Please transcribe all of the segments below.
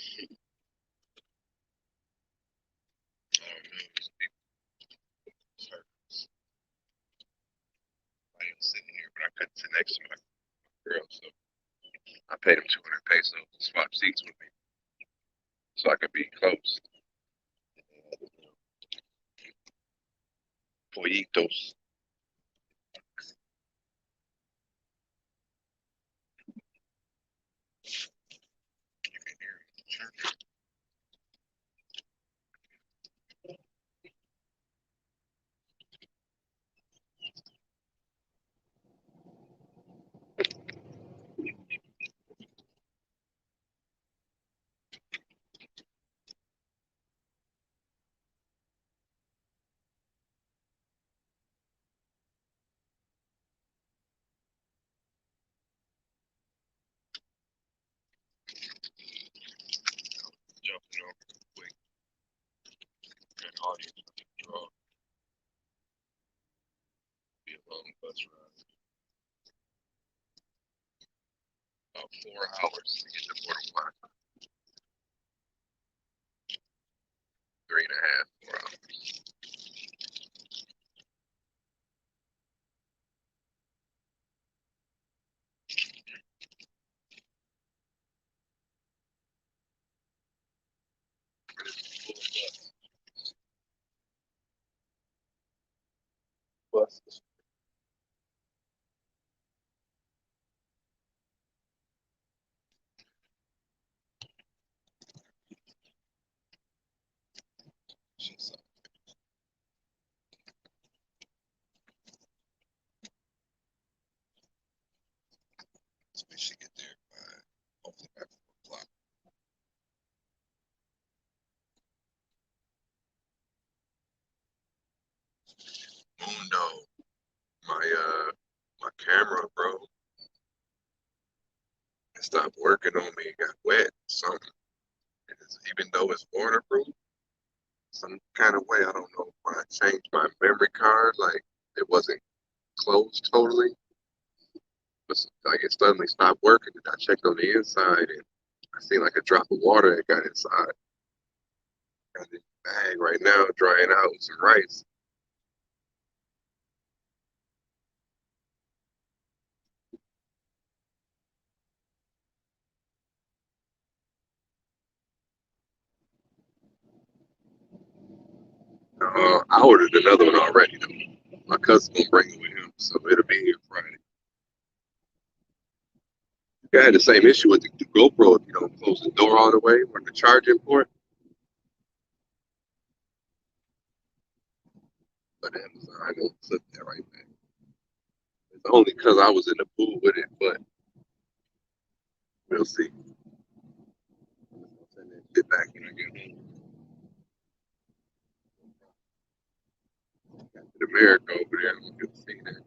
I don't know. These people start I am sitting here, but I couldn't sit next to my girl, so I paid him 200 pesos to swap seats with me, so I could be close. Pollitos. You can hear it. Jumping over quick. An audience draw. Be a long bus ride. About 4 hours to get to Puerto Plata. 3.5, 4 hours. And it's full buses. She's so we should get there by hopefully by 4 o'clock. Oh no, my camera, bro, it stopped working on me. It got wet. Something. Even though it's waterproof, some kind of way, I don't know when I changed my memory card, like it wasn't closed totally, but like it suddenly stopped working. And I checked on the inside and I seen like a drop of water that got inside. Got this bag right now drying out with some rice. I ordered another one already though. My cousin gonna bring it with him, so it'll be here Friday. I had the same issue with the GoPro if you don't close the door all the way or the charging port, but Amazon I gonna flip that right back. It's only because I was in the pool with it, but we'll see. I'll send that shit back when I get home. Got to America over there. I'm gonna see that.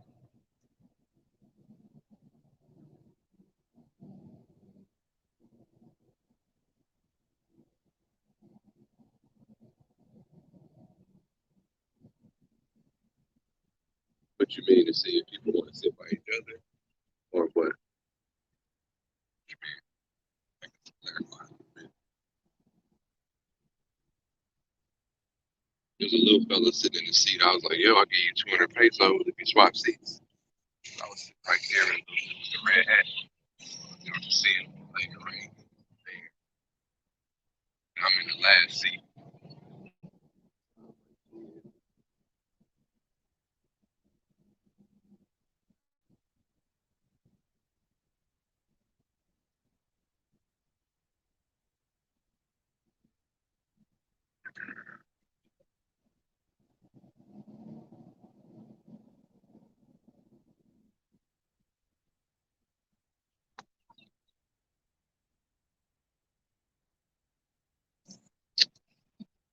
What you mean to see if people want to sit by each other or what? Clarify. There's a little fella sitting in the seat. I was like, yo, I'll give you 200 pesos if you swap seats. I was right there in the red hat. You know, just seeing like right there. I'm in the last seat.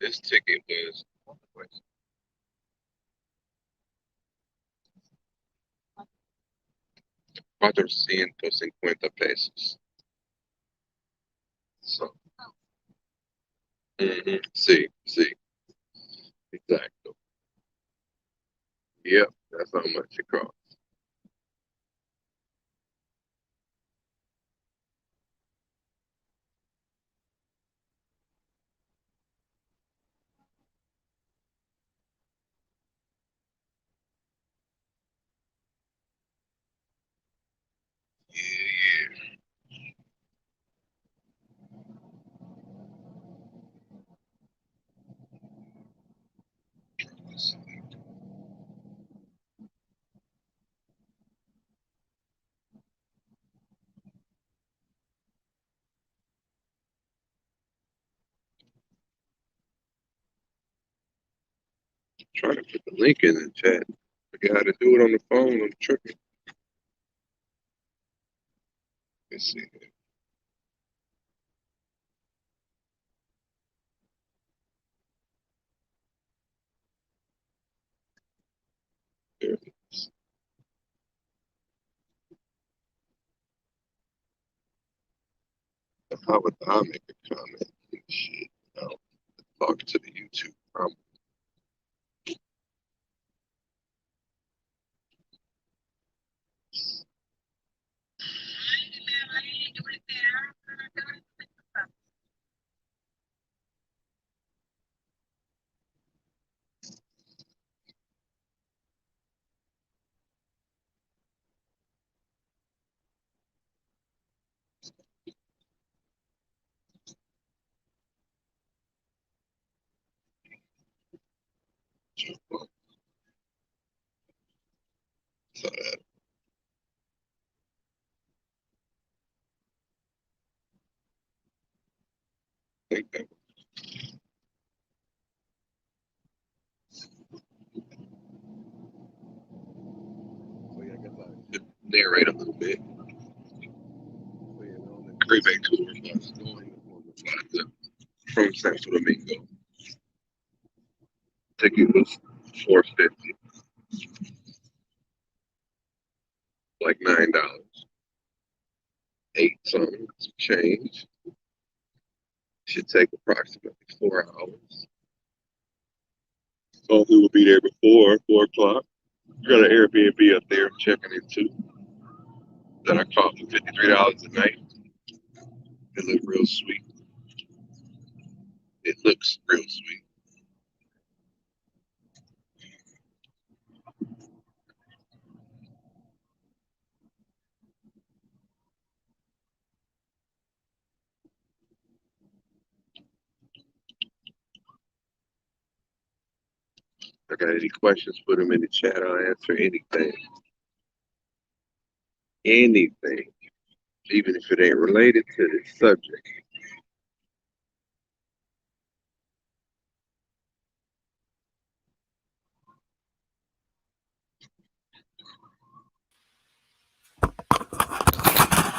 This ticket was 450 pesos. So, see, see, exactly. Yep, that's how much it costs. Trying to put the link in the chat. Forget how to do it on the phone. I'm tripping. Let's see. There it is. How would I make a comment? Shit. No. Talk to the YouTube. So that, I think that so yeah, I guess I should narrate a little bit. So yeah, we're on the Caribe tour. I was going to Puerto Plata from Santo Domingo. Ticket was $4.50, like $9. Ate some change. Should take approximately 4 hours. Hopefully we'll be there before 4 o'clock. We got an Airbnb up there I'm checking into that I caught for $53 a night. It looked real sweet. It looks real sweet. If I got any questions, put them in the chat. I'll answer anything. Anything. Even if it ain't related to the subject.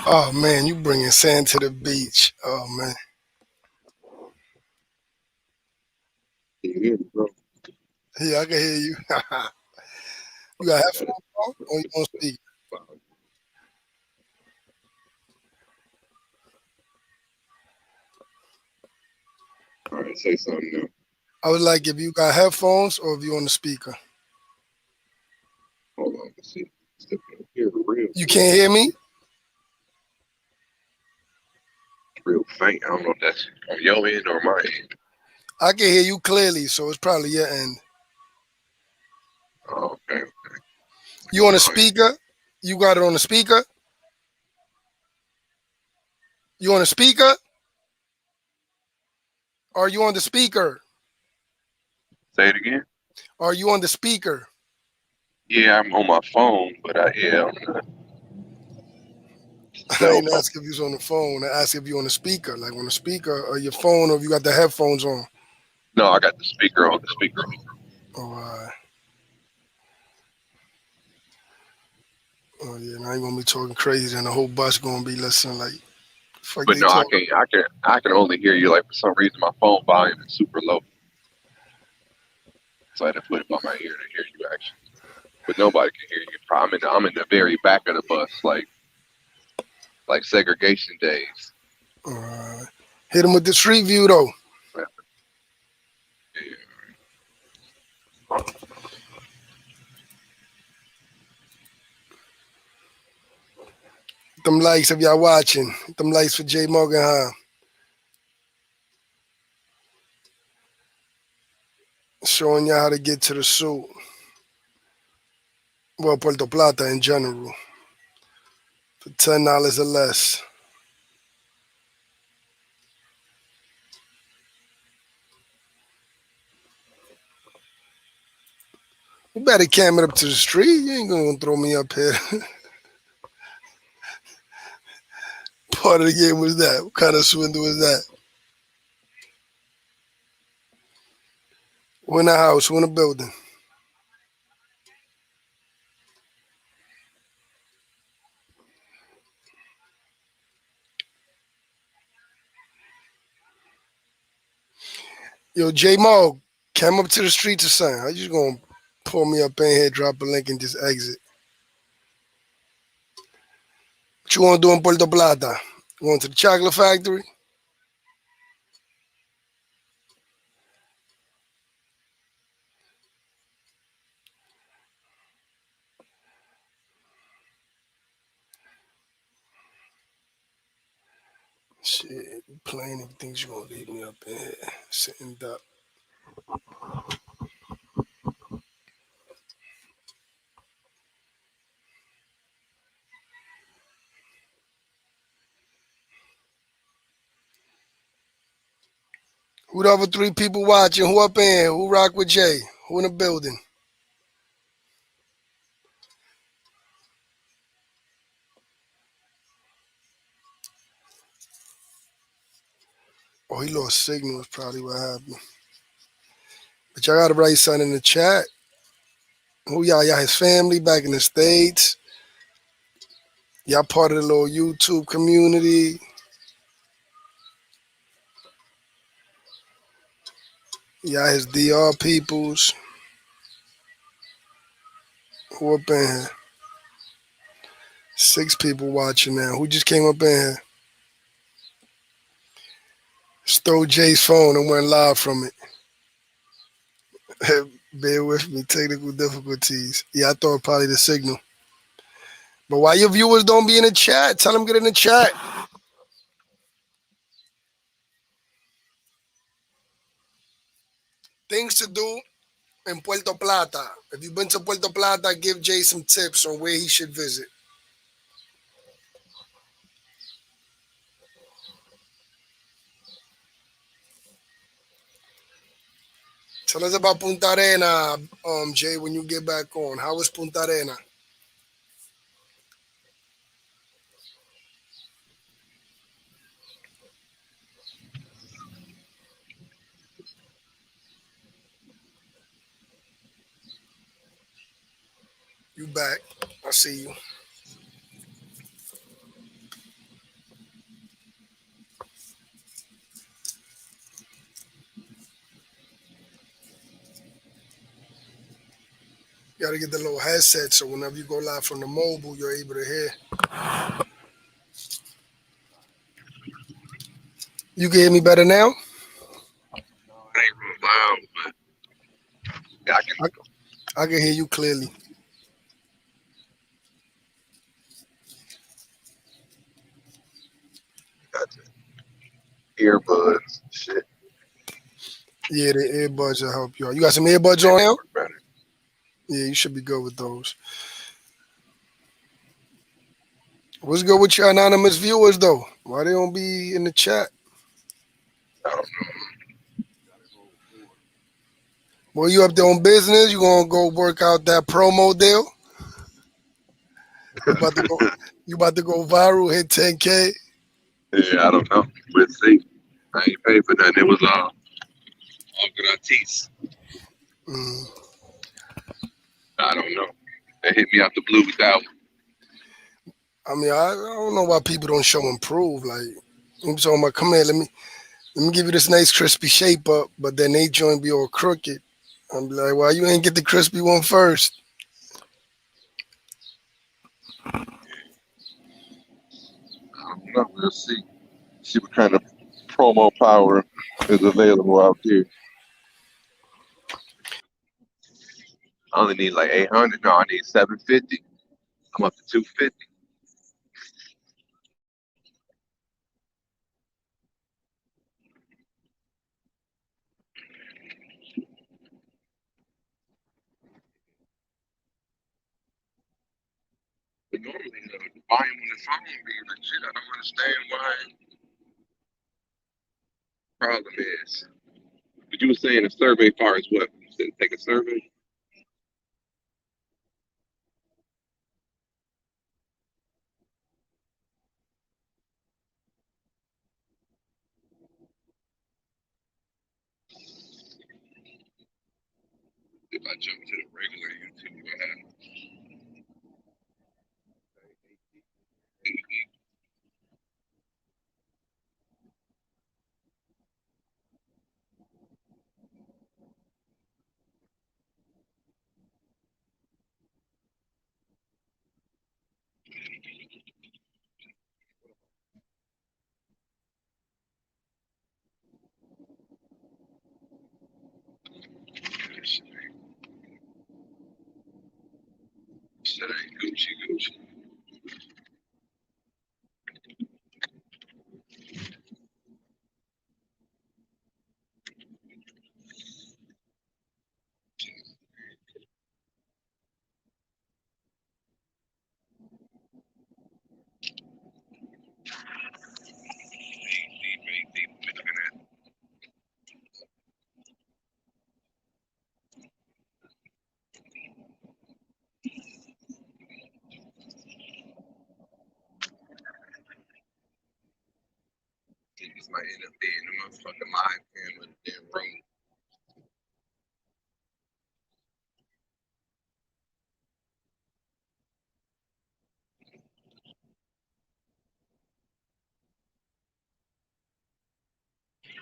Oh man, you bringing sand to the beach. Oh man. Can you hear me, bro? Yeah, I can hear you. You got headphones on or you on speaker? All right, say something now. I was like, if you got headphones or if you on the speaker. Hold on, let's see. Step in here real You quick. can't hear me? Real faint. I don't know if that's on your end or my end. I can hear you clearly, so it's probably your end. Oh, okay. You on the speaker? You got it on the speaker? You on the speaker? Are you on the speaker? Say it again. Are you on the speaker? Yeah, I'm on my phone, but yeah, on the I cell ain't phone. asking if you're on the phone. I asked if you on the speaker, like on the speaker or your phone, or if you got the headphones on. No, I got the speaker on the speaker. Oh, oh yeah, now you gonna be talking crazy, and the whole bus gonna be listening like, fuck But they no, I talking. can't. I can only hear you. Like for some reason, my phone volume is super low, so I had to put it by my ear to hear you actually. But nobody can hear you. I'm in the very back of the bus, like segregation days. Hit them with the street view though. Yeah. Them likes if y'all watching. Them likes for Jay Morgan, huh? Showing y'all how to get to the suit. Well, Puerto Plata in general. For $10 or less. You better cam it up to the street. You ain't gonna throw me up here. Part of the game was that. What kind of swindle was that? Who in the house? Who in the building? Yo, J Mo, come up to the streets or something. How you just gonna pull me up in here, drop a link, and just exit? What you wanna do in Puerto Plata? Going to the chocolate factory? Shit, you playing if you think you gonna leave me up in here sitting up. Who the other three people watching? Who up in here? Who rock with Jay? Who in the building? Oh, he lost signal is probably what happened. But y'all gotta write something in the chat. Who y'all? Y'all his family back in the States. Y'all part of the little YouTube community. Y'all his DR peoples. Who up in here? Six people watching now. Who just came up in here? Stole Jay's phone and went live from it. Bear with me. Technical difficulties. Yeah, I thought probably the signal. But why your viewers don't be in the chat? Tell them get in the chat. Things to do in Puerto Plata. If you've been to Puerto Plata, give Jay some tips on where he should visit. Tell us about Punta Arena, Jay, when you get back on. How was Punta Arena? You back. I see you. You gotta get the little headset so whenever you go live from the mobile, you're able to hear. You can hear me better now? No, it ain't real loud, but yeah, I can I, I can hear you clearly. got the earbuds. Shit, Yeah, the earbuds will help you out. You got some earbuds on maybe now? work better. Yeah, you should be good with those. What's good with your anonymous viewers though? Why they don't be in the chat? I don't know. Well, you up there on business? You gonna go work out that promo deal? You about to go? You about to go viral? Hit 10K? Yeah, I don't know. We'll see. I ain't paid for nothing. It was all gratis. Mm. I don't know. They hit me out the blue with that one. I mean, I don't know why people don't show improve. Like I'm talking about, come here, let me give you this nice crispy shape up, but then they joint be all crooked. I'm like, why you ain't get the crispy one first? I don't know. We'll see. See what kind of promo power is available out there. I only need like 800. No, I need 750. I'm up to 250. But normally the volume on the phone be legit. I don't understand why the problem is. But you were saying a survey far as what? You said take a survey? If I jump to the regular YouTube, what happens? Shit ain't Gucci Gucci. Niggas might end up being the motherfucking live cam in the damn room.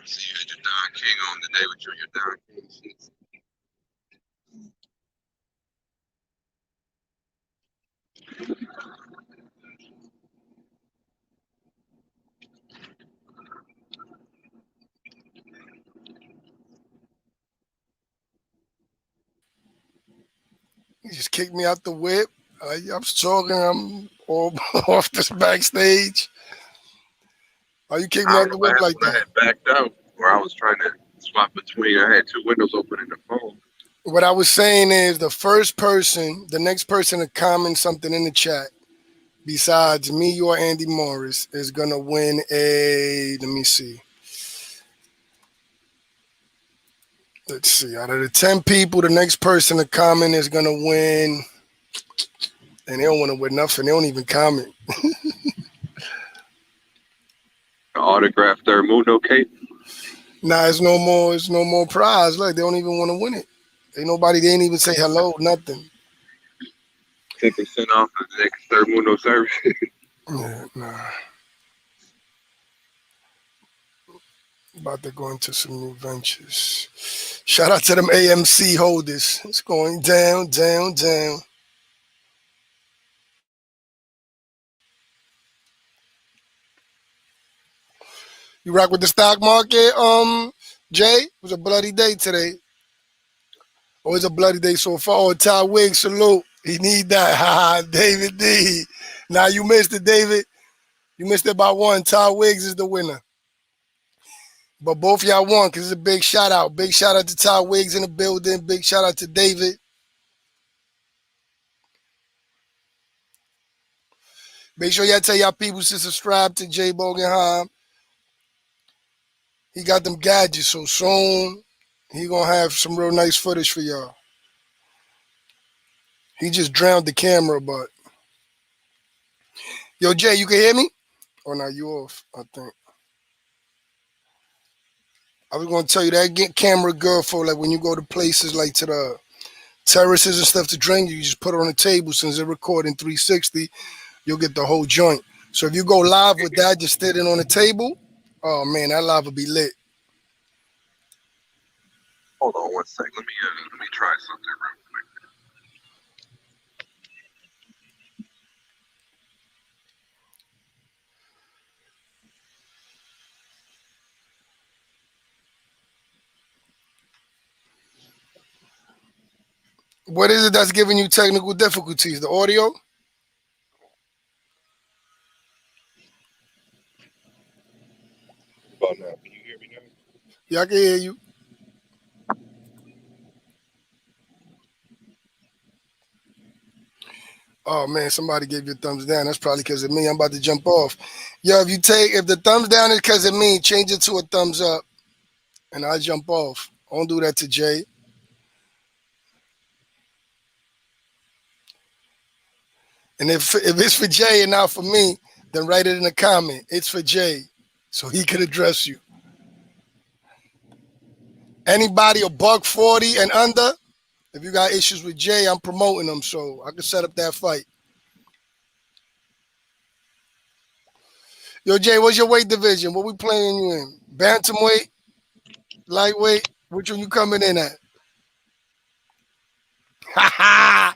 See you had your Don King on today with your Don King shit. He just kicked me out the whip. I'm talking. I'm all off this backstage. Why you kick me I out don't the know what whip happened like when I that? had backed out, where I was trying to swap between. I had two windows open in the phone. What I was saying is the next person to comment something in the chat, besides me or Andy Morris, is gonna win a. Let me see. Let's see. Out of the 10 people, the next person to comment is gonna win, and they don't want to win nothing. They don't even comment. The autographed Mundo cape. Nah, it's no more. It's no more prize. Look, they don't even want to win it. Ain't nobody. They ain't even say hello. Nothing. 10% off of the next Mundo service. Yeah, nah. About to go into some new ventures. Shout out to them AMC holders. It's going down, down, down. You rock with the stock market, Jay? It was a bloody day today. Oh, it's a bloody day so far. Oh, Ty Wiggs, salute. He need that. Ha ha, David D. Now you missed it, David. You missed it by one. Ty Wiggs is the winner. But both y'all won because it's a big shout out. Big shout out to Ty Wiggs in the building. Big shout out to David. Make sure y'all tell y'all people to subscribe to Jay Bogenheim. He got them gadgets, so soon he gonna have some real nice footage for y'all. He just drowned the camera, but yo, Jay, you can hear me? Or now you off? I think I was gonna tell you that get camera good for like when you go to places like to the terraces and stuff to drink. You just put it on the table since they're recording 360. You'll get the whole joint. So if you go live with that, just sitting on the table, oh man, that live will be lit. Hold on one sec. Let me try something real quick. What is it that's giving you technical difficulties? The audio? What about now? Can you hear me now? Yeah, I can hear you. Oh man, somebody gave you a thumbs down. That's probably because of me. I'm about to jump off. Yo, if the thumbs down is because of me, change it to a thumbs up, and I jump off. Don't do that to Jay. And if it's for Jay and not for me, then write it in the comment. It's for Jay, so he can address you. Anybody a buck 40 and under? If you got issues with Jay, I'm promoting them, so I can set up that fight. Yo, Jay, what's your weight division? What we playing you in? Bantamweight, lightweight? Which one you coming in at? Ha ha!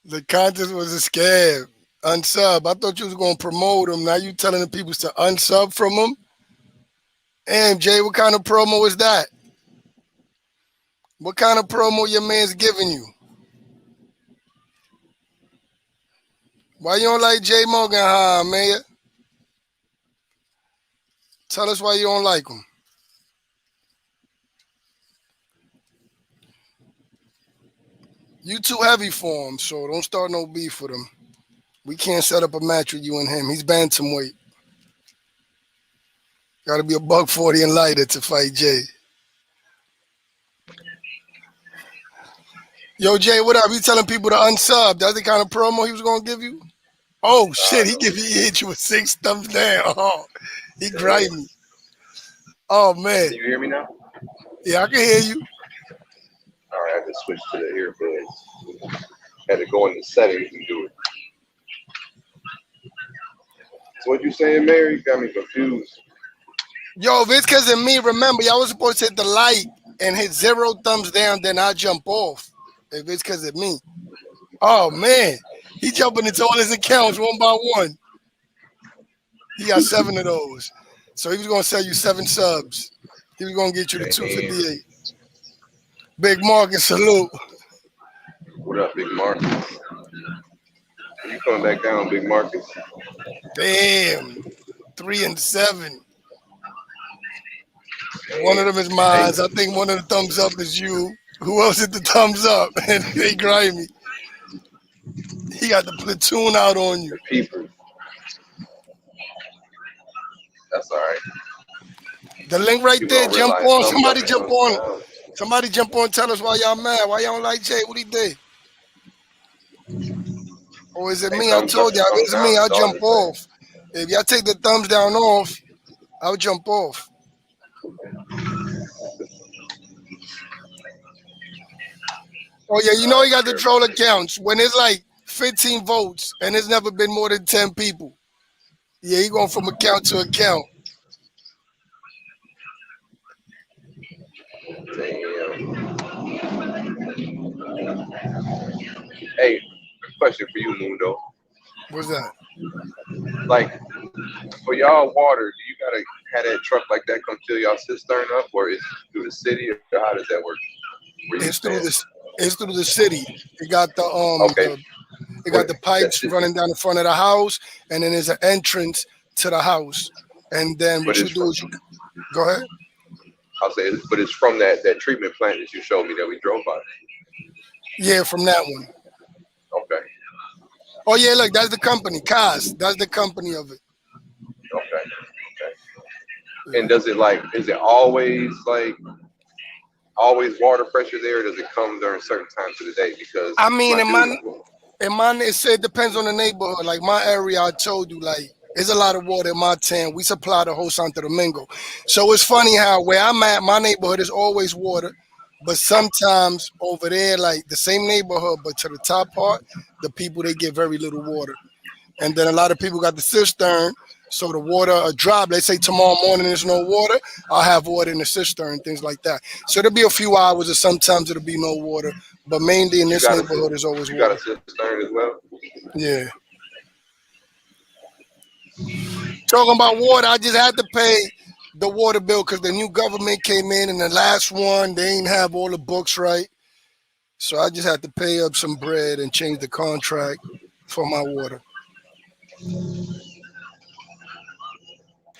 The contest was a scam. Unsub. I thought you was gonna promote him. Now you telling the people to unsub from him? Damn, Jay, what kind of promo is that? What kind of promo your man's giving you? Why you don't like Jay Morgan, huh, man? Tell us why you don't like him. You too heavy for him, so don't start no beef with him. We can't set up a match with you and him. He's bantamweight. Got to be a buck 40 and lighter to fight Jay. Yo, Jay, what up? He telling people to unsub. That's the kind of promo he was gonna give you. Oh shit, No, he hit you with 6 thumbs down. Oh, he yeah. grimy. Oh man, Can you hear me now? yeah, I can hear you. All right, I just switched to the earbuds. Had to go in the settings and do it. So what you saying, Mary? You got me confused. Yo, if it's because of me, remember, y'all was supposed to hit the like and hit 0 thumbs down, then I jump off. If it's because of me. Oh man, he jumping into all his accounts one by one. He got 7 of those. So he was gonna sell you 7 subs. He was gonna get you the Damn. 258. Big Marcus, salute. What up, Big Marcus? You coming back down, Big Marcus? Damn. 3 and 7. One of Damn. them is Hey, mine. I think one of the thumbs up is you. Who else hit the thumbs up? And they grimy. He got the platoon out on the you. people. That's all right. The link right People there. don't Jump realize on. thumbs up Somebody and jump thumbs on. down. Somebody jump on. Tell us why y'all mad. Why y'all don't like Jay? What he did? Or is it Hey, me? I thumbs up told and y'all. If thumbs it's me, down I'll is all jump the same. off. If y'all take the thumbs down off, I'll jump off. Oh yeah, you know I he got the care troll about that shit. accounts. When it's like 15 votes and it's never been more than 10 people. Yeah, he going from account to account. Damn. Hey, question for you, Mundo. What's that? Like, for y'all water, do you gotta have that truck like that come fill y'all cistern up, or is it through the city, or how does that work? Where you It's through stand? this. It's through the city. It got Okay, it what got the that pipes shit, running down the front of the house, and then there's an entrance to the house. And then but what you it's do from. is you go ahead. I'll say, but it's from that treatment plant that you showed me that we drove by. Yeah, from that one. Okay, Oh yeah, look, that's the company, Kaz. That's the company of it. okay, okay. And Yeah. does it like, is it always water pressure there? Or does it come during certain times of the day? Because I mean, my dude, it depends on the neighborhood. Like my area, I told you, like there's a lot of water in my town. We supply the whole Santo Domingo. So it's funny how where I'm at, my neighborhood is always water. But sometimes over there, like the same neighborhood, but to the top part, the people they get very little water. And then a lot of people got the cistern, so the water drop. They say tomorrow morning there's no water. I'll have water in the cistern, things like that. So there'll be a few hours, or sometimes it'll be no water. But mainly in you this got a neighborhood, there's always you got a water. cistern as well. Yeah. Talking about water, I just had to pay the water bill because the new government came in, and the last one they ain't have all the books right. So I just had to pay up some bread and change the contract for my water.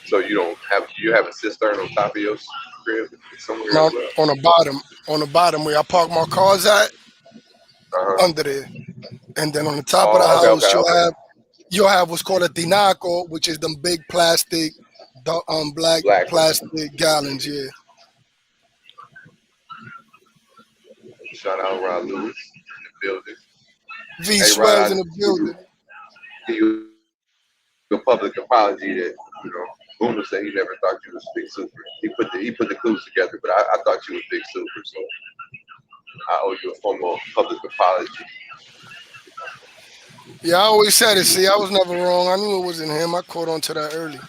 So you have a cistern on top of your crib somewhere as Now well. on the bottom where I park my cars at, Uh huh. under there. And then on the top of the Oh, okay, okay, house, okay. you'll have what's called a tinaco, which is them big plastic, black Black one. plastic gallons. Yeah, Shout out Rod Lewis in the building. V Hey Rod, swells I in the building. give you a public apology that Boomer said he never thought you was Big Super. He put the clues together, but I thought you was Big Super, so I owe you a formal public apology. Yeah, I always said it. See, I was never wrong. I knew it wasn't him. I caught on to that early.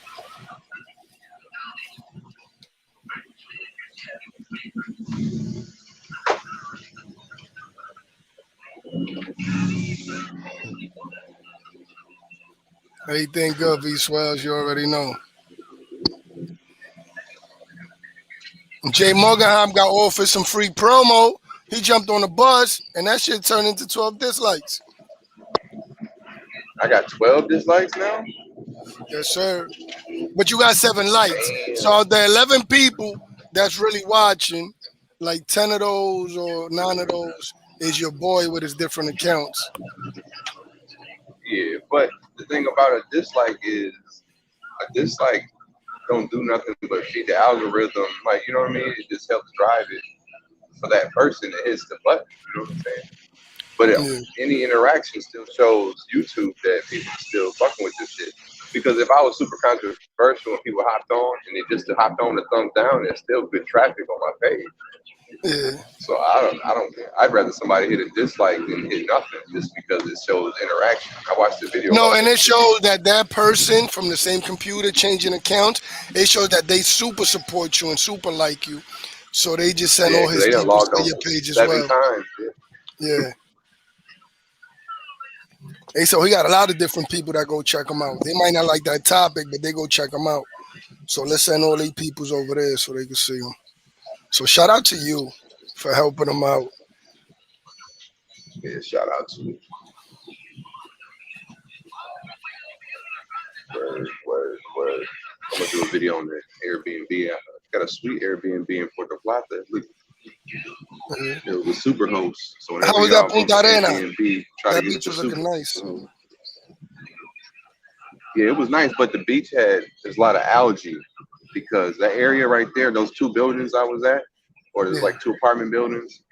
Anything good, V swells, you already know. Jay Morganheim got offered some free promo. He jumped on the bus, and that shit turned into 12 dislikes. I got 12 dislikes now. Yes, sir. But you got 7 likes. So Damn. out the 11 people that's really watching, like 10 of those or 9 of those is your boy with his different accounts. Yeah, but the thing about a dislike is a dislike don't do nothing but feed the algorithm. Like, you know what I mean? It just helps drive it for that person that hits the button. You know what I'm saying? But Yeah, any interaction still shows YouTube that people still fucking with this shit. Because if I was super controversial and people hopped on and they just hopped on the thumbs down, there's still good traffic on my page. yeah. So I don't care. I'd rather somebody hit a dislike than hit nothing just because it shows interaction. I watched the video No, about and that it shit. shows that that person from the same computer changing accounts. It shows that they super support you and super like you. So they just send Yeah, all because his they done people logged to on your page as 7 well. times. Yeah. Yeah. Hey, so he got a lot of different people that go check him out. They might not like that topic, but they go check him out. So let's send all these peoples over there so they can see him. So shout out to you for helping them out. Yeah, shout out to word. I'm gonna do a video on the Airbnb. I got a sweet Airbnb in Puerto Plata. Look, Mhm. it was a super host. So How whenever was that y'all book Punta an Arena? Airbnb, try to That get beach the was looking super nice. host. Yeah, it was nice, but the beach had there's a lot of algae because that area right there, those 2 buildings I was at, or there's Yeah, like 2 apartment buildings.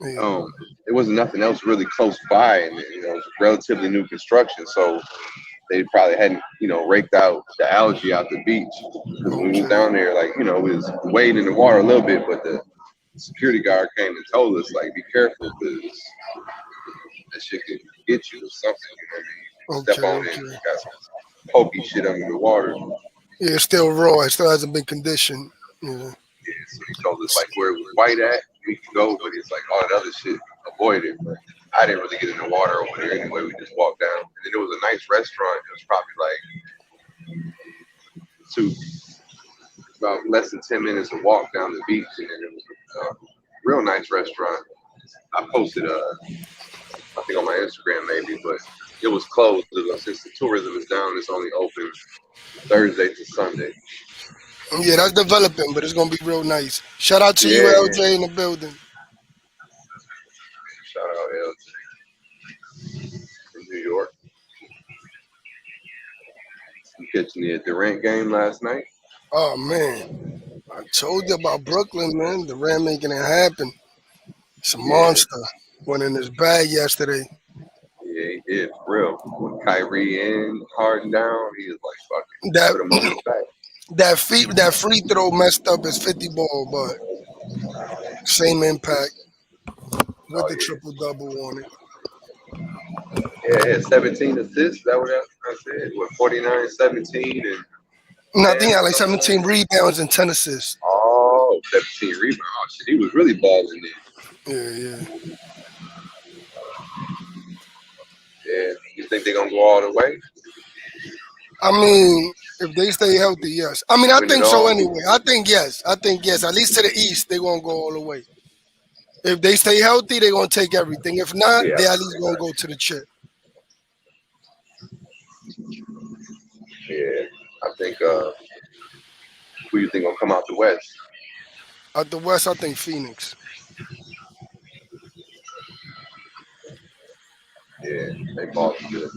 yeah. Um, there wasn't nothing else really close by, and it was relatively new construction, so they probably hadn't raked out the algae out the beach. Because when we went Okay, down there, like we was wading in the water a little bit, but the security guard came and told us like be careful because that shit could get you or something. You know what I mean? Step okay, on it, okay. got some pokey shit under the water. Yeah, it's still raw. It still hasn't been conditioned. Yeah. Yeah, so he told us like where it was white at, we could go, but it's like all that other shit, avoid it. But I didn't really get in the water over there anyway. We just walked down, and then there was a nice restaurant. It was probably like two, about less than 10 minutes of walk down the beach, and then it was a real nice restaurant. I posted, I think on my Instagram maybe, but it was closed since the tourism is down. It's only open Thursday to Sunday. Yeah, that's developing, but it's gonna be real nice. Shout out to you, Yeah, yeah. LJ, in the building. Shout out L from New York. You catching the Durant game last night? Oh man, I told you about Brooklyn, man. The Ram making it happen. It's a Yeah, monster. Went in his bag yesterday. yeah, he did for real. When Kyrie and Harden down, he was like, "Fuck it, That put him on his back." that free throw messed up his 50 ball, but same impact with Oh the yeah, triple double on it. yeah, he had 17 assists. That what I said. What 49, 17, and No, I 10 think he or had like something like 17 that. rebounds and 10 assists. Oh, 17 rebounds. Oh, shit, he was really balling then. Yeah, yeah. Yeah, you think they're gonna go all the way, I mean, if they stay healthy, yes. I mean, I win it think so all? anyway. I think yes. I think yes. At least to the East, they're gonna go all the way. If they stay healthy, they're gonna take everything. If not, Yeah, they at least gonna go to the chip. yeah. I think. Who you think gonna come out the West? At the West, I think Phoenix. Yeah, they ball good.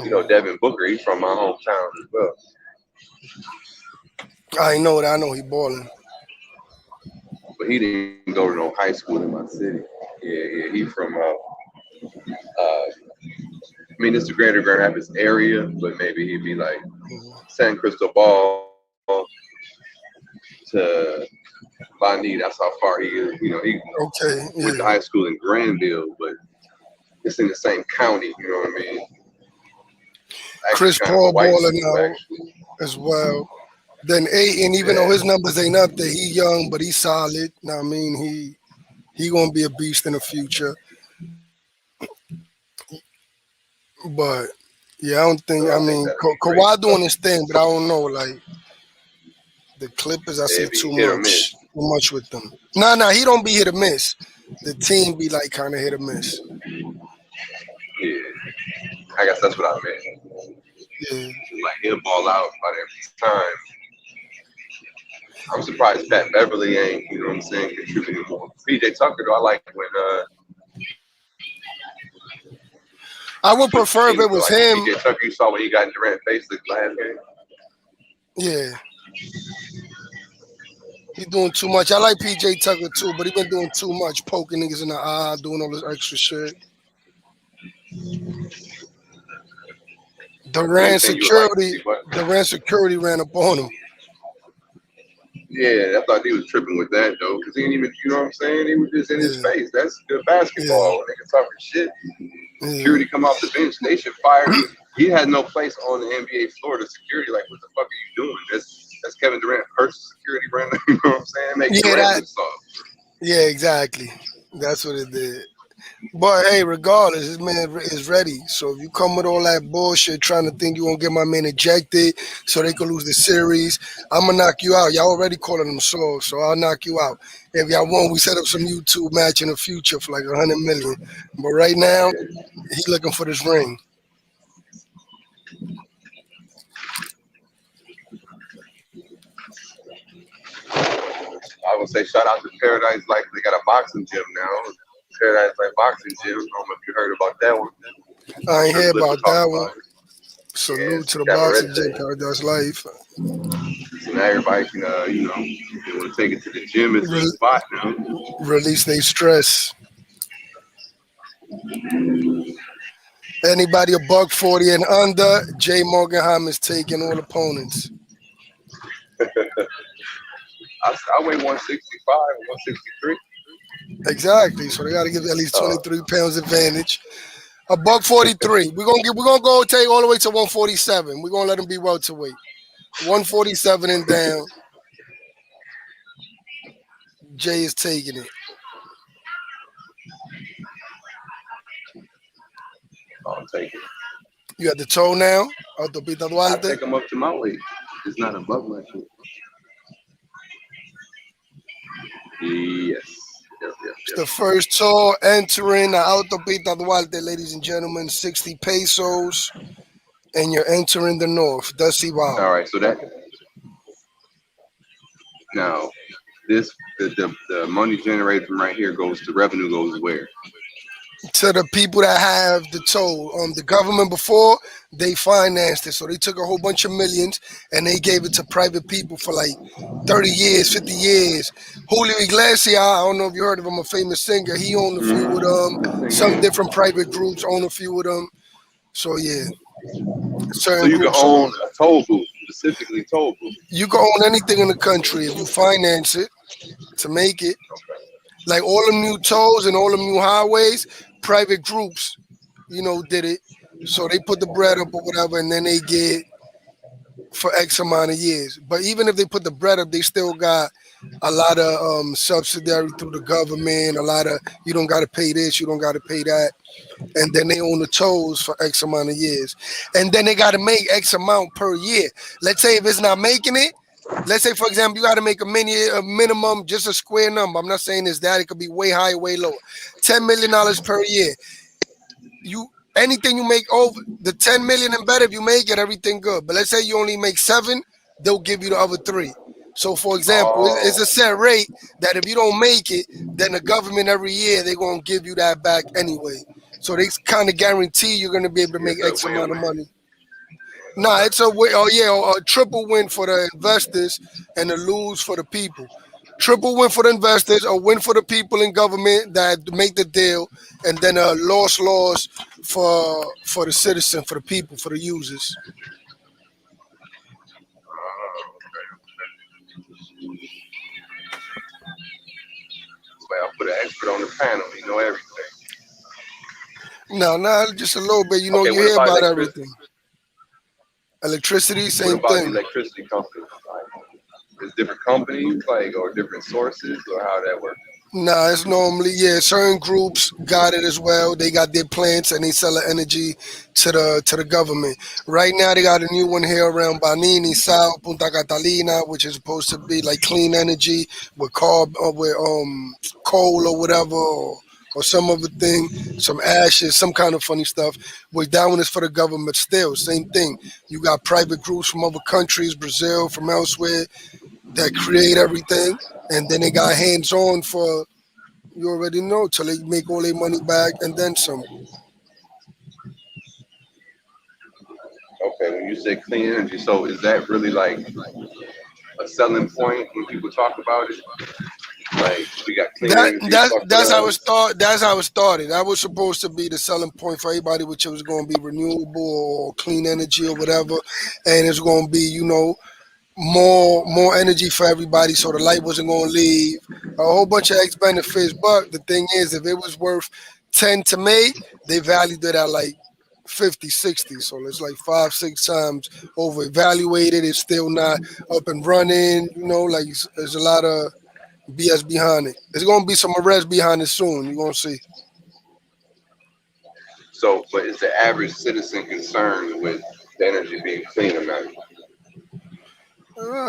Yeah. Devin Booker, he's from my hometown as well, I know that. I know he balling. but he didn't go to no high school in my city. Yeah, he from. I mean, it's the greater Grand Rapids area, but maybe he'd be like Mhm. San Cristobal to Bonita. That's how far he is. He Okay, went to yeah. high school in Granville, but it's in the same county. You know what I mean? Actually, Chris kind of a Paul white balling school, out actually. as well. Then Aiton, even though Yeah. his numbers ain't up there, he young, but he's solid. Know what I mean, he gonna be a beast in the future. But yeah, I don't think. So I I think mean, that'll be great. Kawhi doing his thing, but I don't know. Like the Clippers, I see It'd be hit or miss. too much with them. Nah, he don't be hit or miss. The team be like kind of hit or miss. Yeah, I guess that's what I meant. Yeah, Like he'll ball out by the time. I'm surprised Pat Beverly ain't, you know what I'm saying, contributing more. PJ Tucker though, I like when I would with the prefer if Kings it though, was like him. PJ Tucker, you saw when he got in Durant face the last game. Yeah, he doing too much. I like PJ Tucker too, but he been doing too much, poking niggas in the eye, doing all this extra shit. So you Durant saying you would like to security, see what? Durant security ran up on him. Yeah, I thought he was tripping with that though, because he didn't even, you know what I'm saying? He was just in his Yeah, face. That's good yeah, basketball. Nigga talking shit. yeah, Security come off the bench, they should fire. He had no place on the NBA floor. The security, like, what the fuck are you doing? That's Kevin Durant personal security, Brandon. You know what I'm saying? Make yeah. Durant That, look soft. yeah, exactly. That's what it did. But hey, regardless, this man is ready. So if you come with all that bullshit, trying to think you gonna get my man ejected so they could lose the series, I'm gonna knock you out. Y'all already calling him slow, so I'll knock you out. If y'all want, we set up some YouTube match in the future for like 100 million. But right now, he looking for this ring. I would say shout out to Paradise Life. They got a boxing gym now. Paradise Life Boxing Gym. I don't know if you heard about that one. I ain't hear Triple Lip was about talking that one. about it. Yeah, Salute it's to the boxing gym, Cabarete. Paradise Life. So now everybody can, they want to take it to the gym. It's a Re- spot now. Release their stress. Anybody a buck 40 and under, Jay Morganheim is taking all opponents. I weigh 165, 163. Exactly. So they got to give at least Uh, 23 pounds advantage. A buck 43. We're gonna go take all the way to 147. We're gonna let him be welterweight. 147 and down. Jay is taking it. I'll take it. You got the toe now. Autopista I Duarte. take him up to my weight. It's not above my shit. Yes. Yep, yep, It's yep. the first toe entering the Autopista Duarte, ladies and gentlemen. 60 pesos. And you're entering the north. Dusty All Wow. right. So that now this the money generated from right here goes to revenue goes where? To the people that have the toll. The government before they financed it, so they took a whole bunch of millions and they gave it to private people for like 30 years, 50 years. Julio Iglesias, I don't know if you heard of him, a famous singer. He owned a few of them. Some Mm-hmm. different private groups own a few of them. So yeah, So certain you can groups own own. a toll booth, specifically toll booth. You can own anything in the country if you finance it to make it. Like all them new tolls and all them new highways, private groups, did it. So they put the bread up or whatever, and then they get for X amount of years. But even if they put the bread up, they still got a lot of subsidiary through the government. A lot of you don't got to pay this, you don't got to pay that, and then they own the tolls for X amount of years, and then they got to make X amount per year. Let's say if it's not making it. Let's say, for example, you got to make a minimum, just a square number. I'm not saying it's that; it could be way higher, way lower. $10 million per year. You anything you make over the 10 million and better, if you make it, everything good. But let's say you only make seven, they'll give you the other three. So for example, it's Oh, a set rate that if you don't make it, then the government every year they're gonna give you that back anyway. So they kind of guarantee you're gonna be able to make it's a X amount of win-win. money. Nah, it's a win. Oh yeah, a triple win for the investors and a lose for the people. Triple win for the investors, a win for the people in government that make the deal, and then a loss for the citizen, for the people, for the users. Well, I put an expert on the panel. He know everything. No, not just a little bit. Okay, You what hear about about electricity? everything. Electricity, What same about the thing. electricity companies? Like, is different companies, like, or different sources, or how that works? Nah, it's normally yeah. Certain groups got it as well. They got their plants and they sell the energy to the government. Right now, they got a new one here around Banini, South Punta Catalina, which is supposed to be like clean energy with carb or with coal or whatever, or some other thing, some ashes, some kind of funny stuff. Which that one is for the government. Still, same thing. You got private groups from other countries, Brazil, from elsewhere, that create everything, and then they got hands on for you already know till they make all their money back and then some. Okay, when you say clean energy, so is that really like a selling point when people talk about it? Like we got clean That energy, that fuck with that's how it us. start. That's how it started. That was supposed to be the selling point for everybody, which it was going to be renewable or clean energy or whatever, and it's going to be more energy for everybody, so the light wasn't going to leave. A whole bunch of X benefits, but the thing is, if it was worth 10 to make, they valued it at like 50, 60. So it's like 5, 6 times over evaluated. It's still not up and running. Like there's a lot of BS behind it. There's gonna be some arrests behind it soon. You're gonna see. So, but is the average citizen concerned with the energy being clean or not?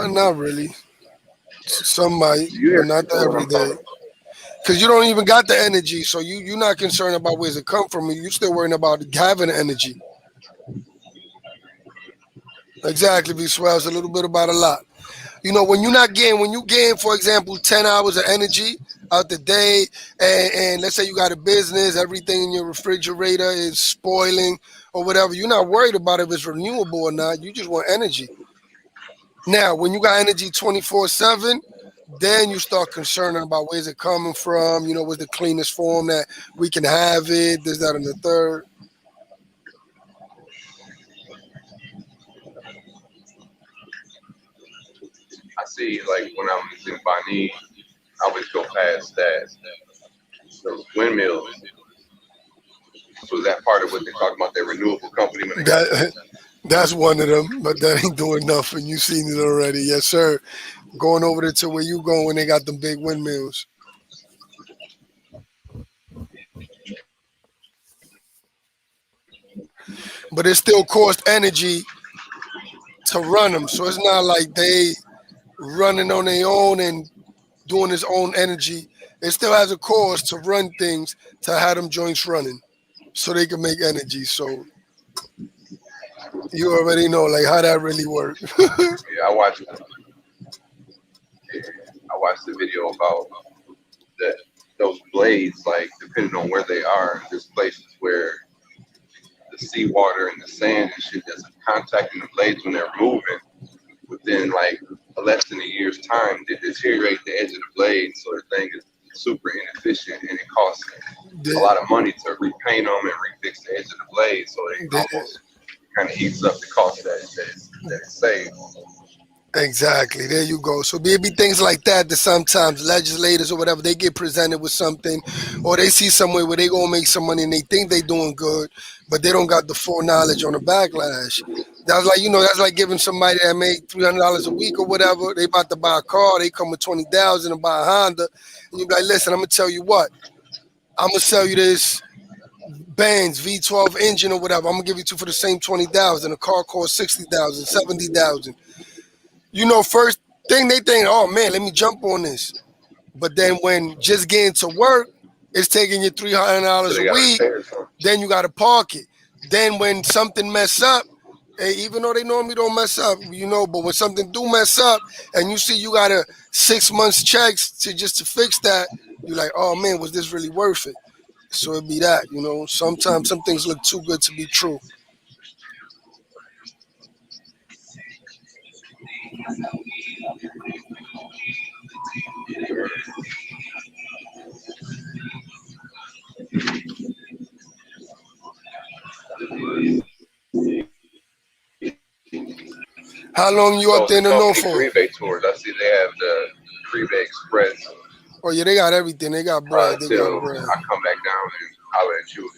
Not really. Some might, You but hear not people when every I'm day. talking. Because you don't even got the energy, so you're not concerned about where's it come from. You're still worrying about having the energy. Exactly, B swells a little bit about a lot. When you gain, for example, 10 hours of energy out the day, and let's say you got a business, everything in your refrigerator is spoiling or whatever. You're not worried about if it's renewable or not. You just want energy. Now, when you got energy 24/7, then you start concerning about where's it coming from. What's the cleanest form that we can have it? This, that, and the third. I see, like when I was in Bani, I always go past that those windmills. So is that part of what they talk about their renewable company when they got That that's one of them, but that ain't doing nothing. You seen it already, yes, sir. Going over there to where you going, they got them big windmills, but it still cost energy to run them. So it's not like they running on their own and doing his own energy. It still has a cost to run things to have them joints running so they can make energy. So you already know like how that really works. yeah, I watched the video about that those blades, like depending on where they are, there's places where the seawater and the sand and shit that's contacting the blades when they're moving within like less than a year's time, they deteriorate the edge of the blade, so the thing is super inefficient and it costs a they, lot of money to repaint them and refix the edge of the blade, so they they, almost kind of eats up the cost that it saves. Exactly. There you go. So there be things like that that sometimes legislators or whatever they get presented with something, or they see somewhere where they gonna make some money and they think they doing good, but they don't got the full knowledge on the backlash. That's like giving somebody that make $300 a week or whatever. They about to buy a car. They come with 20,000 to buy a Honda, and you be like, listen, I'm gonna tell you what. I'm gonna sell you this Benz V12 engine or whatever. I'm gonna give you two for the same 20,000. A car costs 60,000, 70,000. First thing they think, oh man, let me jump on this. But then when just getting to work, it's taking you three hundred So dollars they a got to week. repair something. Then you got to park it. Then when something mess up, even though they normally don't mess up, but when something do mess up, and you see you got a 6 months checks to fix that, you're like, oh man, was this really worth it? So it'd be that. Sometimes some things look too good to be true. How long you So up the there in the company north for? Caribe tours, I see they have the Caribe Express Oh yeah, they got everything. They got bread. They got until bread. I come back down and holler at you.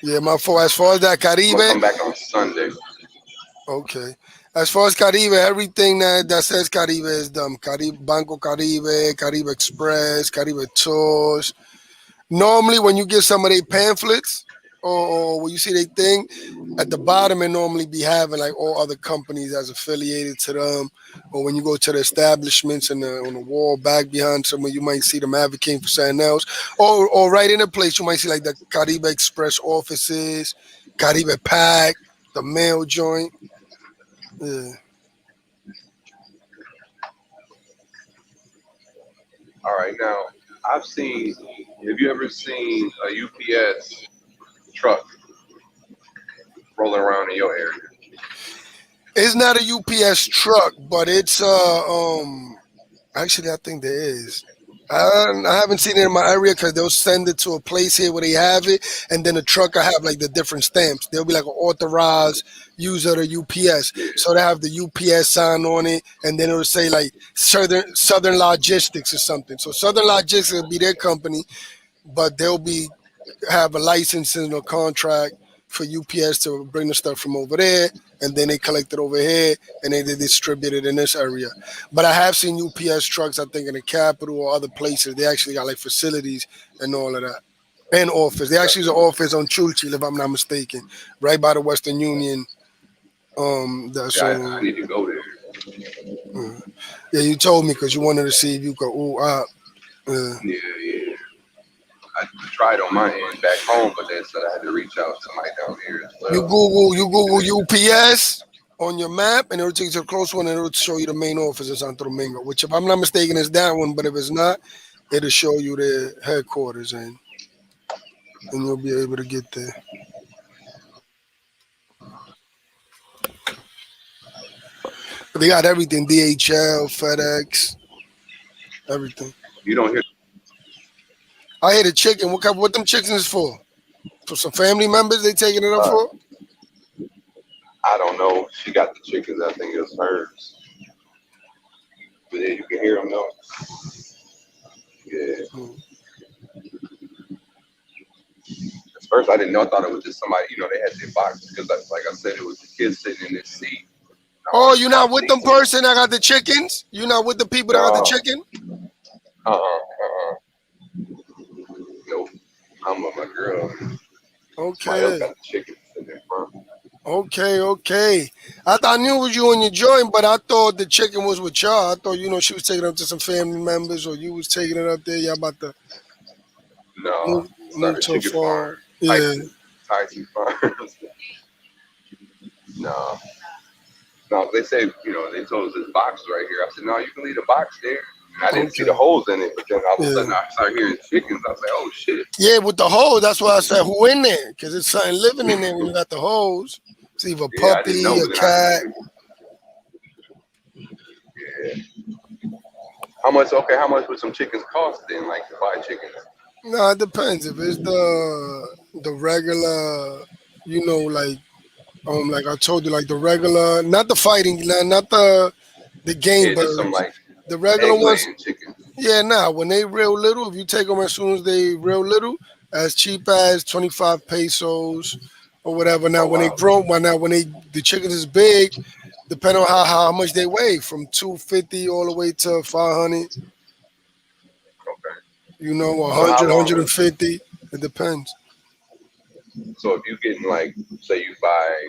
Yeah, my fault. As far as that I'm gonna Caribe, come back on Sunday. okay. As far as Caribe, everything that says Caribe is done. Caribe, Banco Caribe, Caribe Express, Caribe Tours. Normally, when you get some of their pamphlets or when you see they thing, at the bottom, it normally be having like all other companies as affiliated to them. Or when you go to the establishments and on the wall back behind somewhere, you might see them advocating for something else. Or right in a place, you might see like the Caribe Express offices, Caribe Pack, the mail joint. Yeah. All right, now I've seen. Have you ever seen a UPS truck rolling around in your area? It's not a UPS truck, but it's actually I think there is. I haven't seen it in my area because they'll send it to a place here where they have it, and then the truck will have like the different stamps. There'll be like an authorized user to UPS, Yeah, so they have the UPS sign on it, and then it'll say like Southern Logistics or something. So Southern Logistics will be their company, but they'll be have a license and a contract for UPS to bring the stuff from over there, and then they collect it over here, and then they distribute it in this area. But I have seen UPS trucks, I think, in the capital or other places. They actually got like facilities and all of that. And office. They actually have an office on Chulchi, if I'm not mistaken, right by the Western Union. That's yeah, I on. need to go there. Yeah, you told me because you wanted to see if you could. Ooh, Yeah, yeah. I tried on my end back home, but they said I had to reach out to somebody down here as well. You Google UPS on your map, and it'll take you to the close one, and it'll show you the main office in Santo Domingo. Which, if I'm not mistaken, is that one. But if it's not, it'll show you the headquarters, and you'll be able to get there. But they got everything: DHL, FedEx, everything. You don't hear. I hate a chicken. What them chickens is for? For some family members, they taking it up Uh, for? I don't know. She got the chickens. I think it was hers. But yeah, you can hear them though. Yeah. Hmm. At first, I didn't know. I thought it was just somebody. They had their box because, like I said, it was the kids sitting in this seat. Oh, you I not with them sneaked in. person that got the chickens? You not with the people that got the No. chicken? Nope. I'm with my girl. Somebody else Okay. got the chickens in there front. Okay, okay. I knew it was you and your joint, but I thought the chicken was with y'all. I thought, she was taking it up to some family members or you was taking it up there. Y'all about to No, move sorry, to a chicken farm. farm. Yeah. Tyson Farms. No, no. They say, they told us this box right here. I said, no, you can leave the box there. And I didn't see the Okay. holes in it, but then all of a Yeah. sudden I started hearing chickens. I was like, oh shit. Yeah, with the hose. That's why I said who in there? Because it's something living in there when you got the hose. It's either a Yeah, I didn't puppy, know, a but then cat. yeah. How much? Okay, how much would some chickens cost then? Like to buy chickens? No, it depends. If it's the regular, like like I told you, like the regular, not the fighting, not the game Yeah, just some birds, like the regular egg ones. laying chickens. Yeah, nah. When they real little, if you take them as soon as they real little, as cheap as 25 pesos or whatever. Now Oh when they wow. grow, now when the chickens is big, depending on how much they weigh, from 250 all the way to 500. Okay. A So how 100, long? 150. It depends. So if you're getting like, say you buy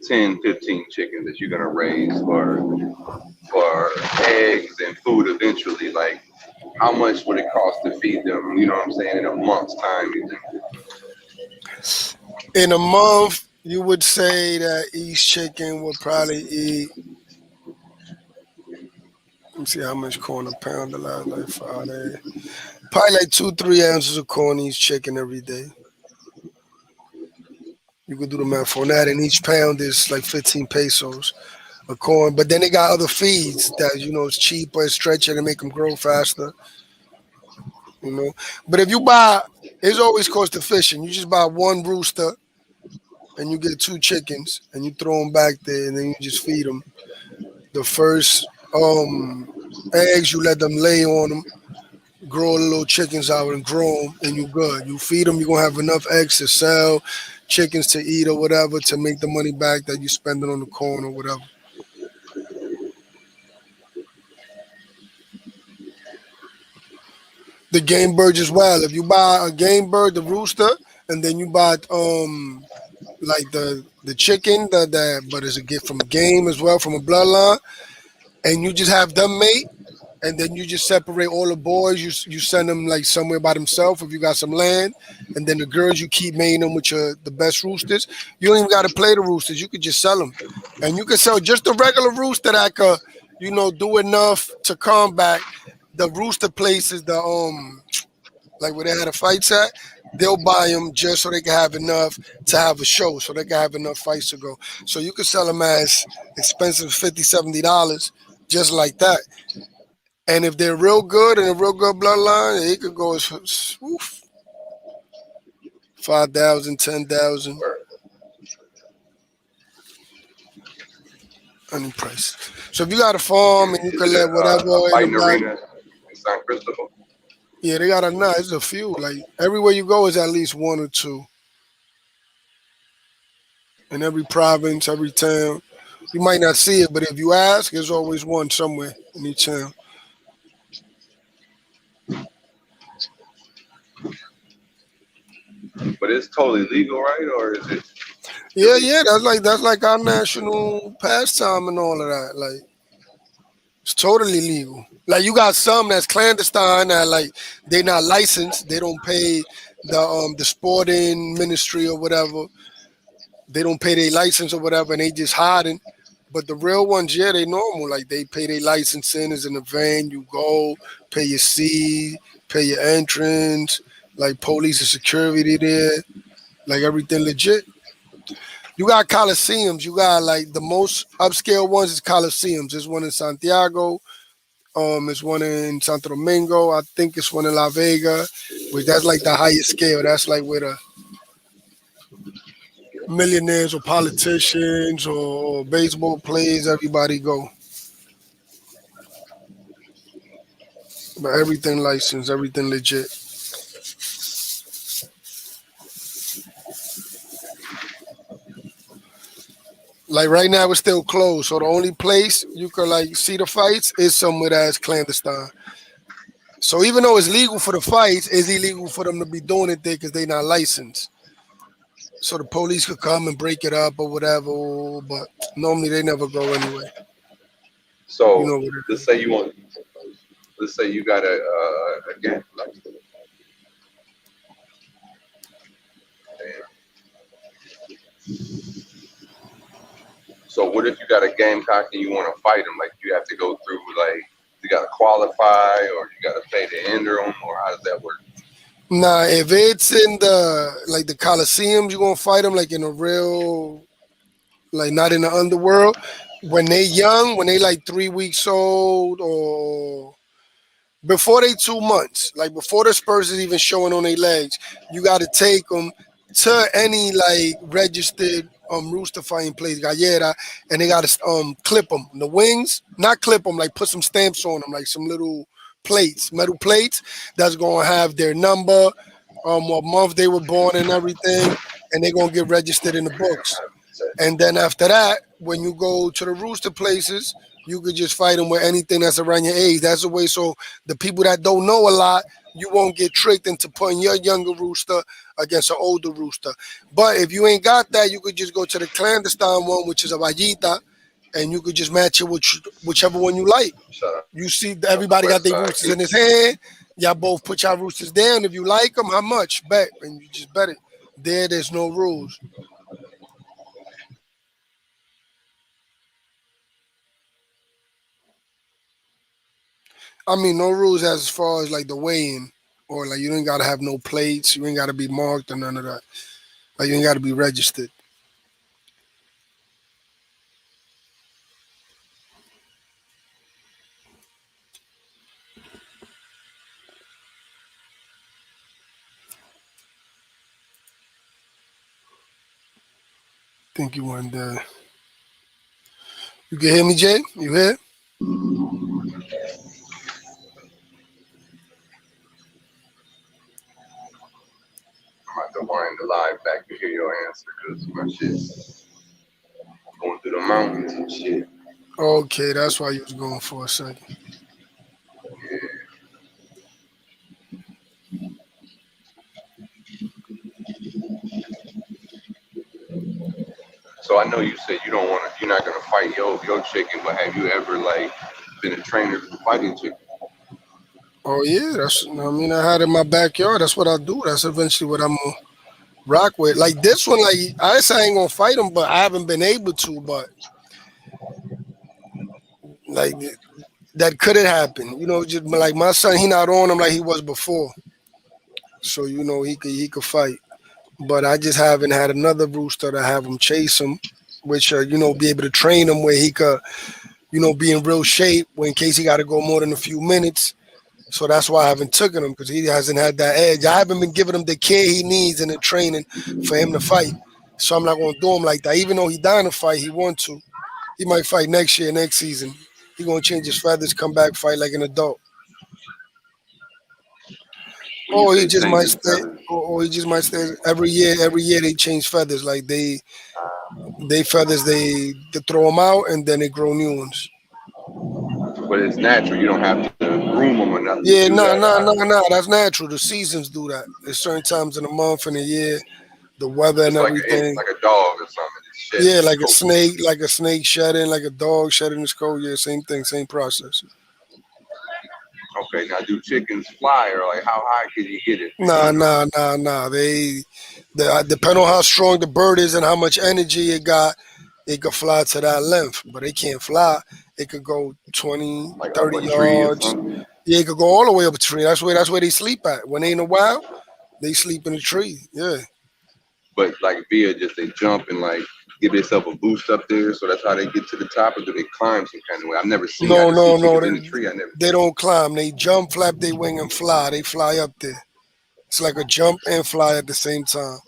10, 15 chickens that you're gonna raise for eggs and food eventually, like how much would it cost to feed them? You know what I'm saying? In a month's time, you think? In a month, you would say that each chicken would probably eat. Let me see how much corn a pound the last like Friday. Probably like 2, 3 ounces of corn each chicken every day. You could do the math on that, and each pound is like 15 pesos of corn. But then they got other feeds that is cheaper, it's stretchier, to make them grow faster. You know, but if you buy, it's always cost efficient. You just buy one rooster and you get two chickens, and you throw them back there, and then you just feed them. The first eggs you let them lay on them, grow the little chickens out and grow them, and you good. You feed them, you're gonna have enough eggs to sell. chickens to eat or whatever to make the money back that you spending on the corn or whatever. The game bird as well. If you buy a game bird, the rooster, and then you buy like the chicken that but it's a gift from a game as well from a bloodline, and you just have them mate, and then you just separate all the boys. You send them like somewhere by themselves if you got some land, and then the girls you keep mating them with your the best roosters. You don't even got to play the roosters. You could just sell them, and you could sell just the regular rooster that could do enough to combat the rooster places. The like where they had the fights at, they'll buy them just so they can have enough to have a show, so they can have enough fights to go. So you could sell them as expensive $50, $70 just like that. And if they're real good and a real good bloodline, it could go as oof, 5,000, 10,000, Or any price. So if you got a farm and you can is it let whatever a in the fighting back, arena in San Cristobal? yeah, they got a nah, it's a few. Like everywhere you go is at least one or two in every province, every town. You might not see it, but if you ask, there's always one somewhere in each town. But it's totally legal, right? Or is it Yeah, illegal? yeah, that's like our national pastime and all of that. Like it's totally legal. Like you got some that's clandestine that like they not licensed. They don't pay the sporting ministry or whatever. They don't pay their license or whatever, and they just hiding. But the real ones, yeah, they normal. Like they pay their licensing. Is in the van. You go pay your seat, pay your entrance. Like police and security there. Like everything legit. You got coliseums. You got like the most upscale ones is coliseums. There's one in Santiago. It's one in Santo Domingo. I think it's one in La Vega, which that's like the highest scale. That's like where the millionaires or politicians or baseball players, everybody go. But everything licensed, everything legit. Like right now, it's still closed. So the only place you could like see the fights is somewhere that's clandestine. So even though it's legal for the fights, it's illegal for them to be doing it there because they're not licensed. So the police could come and break it up or whatever. But normally they never go anyway. You So know what it let's is. say you want, let's say you got a game. Like, so what if you got a gamecock and you want to fight them? Like you have to go through like you got to qualify or you got to pay to enter them or how does that work? Nah, if it's in the like the coliseums, you gonna fight them like in a real, like not in the underworld. When they young, when they like 3 weeks old or before they 2 months, like before the spurs is even showing on their legs, you got to take them to any like registered rooster fighting place, gallera, and they got to clip them the wings, not clip them, like put some stamps on them, like some little plates, metal plates that's gonna have their number, what month they were born and everything, and they're gonna get registered in the books. And then after that, when you go to the rooster places, you could just fight them with anything that's around your age. That's the way. So the people that don't know a lot, you won't get tricked into putting your younger rooster against an older rooster. But if you ain't got that, you could just go to the clandestine one, which is a vallita, and you could just match it with whichever one you like. Shut up You see, on the everybody got their website. roosters in his hand. Y'all both put your roosters down. If you like them, how much? Bet. And you just bet it. There's no rules. I mean, no rules as far as like the weigh-in, or like you ain't gotta have no plates, you ain't gotta be marked or none of that. Like you ain't gotta be registered. Think you went there. You can hear me, Jay? You here? I'm about to wind the live back can hear your answer because my shit's going through the mountains and shit. Okay, that's why you was going for a second. So I know you said you don't want to, you're not gonna fight your chicken, but have you ever like been a trainer for fighting chicken? Oh yeah, that's. I mean, I had it in my backyard. That's what I do. That's eventually what I'm gonna rock with. Like this one, like I say I ain't gonna fight him, but I haven't been able to. But like that could have happened. You know, just like my son, he not on him like he was before. So you know he could fight. But I just haven't had another rooster to have him chase him, which you know be able to train him where he could be in real shape when in case he got to go more than a few minutes. So that's why I haven't taken him because he hasn't had that edge. I haven't been giving him the care he needs in the training for him to fight. So I'm not going to do him like that. Even though he dying to fight, he want to. He might fight next year, next season. He going to change his feathers, come back, fight like an adult. When you Or he say just might changing stay. feathers, Or he just might stay every year. Every year they change feathers. Like they feathers they throw them out and then they grow new ones. but it's natural. You don't have to groom them or nothing to Yeah, do no, that. no, no, no. That's natural. The seasons do that. There's certain times in the month and the year, the weather and Just everything. like a dog or something. It sheds Yeah, its coat. like a snake shedding, like a dog shedding its coat. Yeah, same thing, same process. Okay, now do chickens fly or like how high can you get it? Do Nah, you know? nah, nah, nah. Depend on how strong the bird is and how much energy it got, it could fly to that length. But it can't fly. It could go 20, Like up 30 a tree or yards. something? Yeah, it could go all the way up a tree. That's where they sleep at. When they in the wild, they sleep in a tree. Yeah. But like via just they jump and like give themselves a boost up there, so that's how they get to the top, or do they climb some kind of way? I've never seen. I No, just see no, no. chickens They, in the tree. I never. they don't climb. They jump, flap their wing, and fly. They fly up there. It's like a jump and fly at the same time.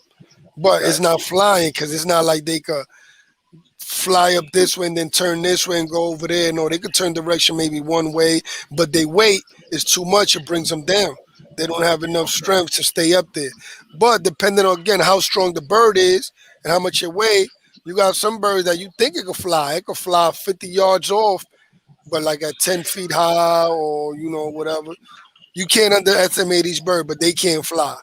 But it's Got not you. flying because it's not like they could fly up this way and then turn this way and go over there. No, they could turn direction maybe one way, but they weight is too much. It brings them down. They don't have enough Okay. strength to stay up there. But depending on again how strong the bird is and how much it weigh, you got some birds that you think it could fly. It could fly 50 yards off, but like at 10 feet high or whatever. You can't underestimate each bird, but they can't fly.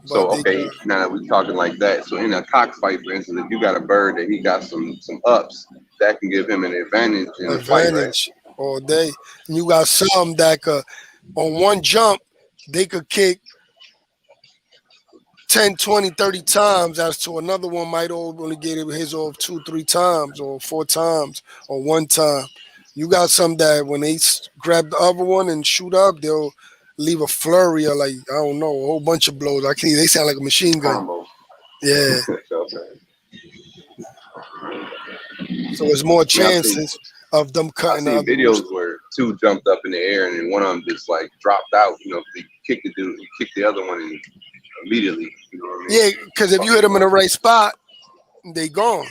But So they okay, now that we're talking like that, so in a cockfight, for instance, if you got a bird that he got some ups, that can give him an advantage in the fight, right? advantage all day. And you got some that could on one jump, they could kick 10, 20, 30 times as to another one might only get his off two, three times or four times or one time. You got some that when they grab the other one and shoot up, they'll leave a flurry of like, I don't know, a whole bunch of blows. I can't, they sound like a machine gun. Combo. Yeah. Okay. So it's more Yeah, I seen chances of them I cutting the seen other videos rooster. where two jumped up in the air and then one of them just like dropped out. You know, he kicked the dude, he kicked the other one and immediately. You know what I mean? Yeah, because if you hit Fucking them him in the up right spot, they gone.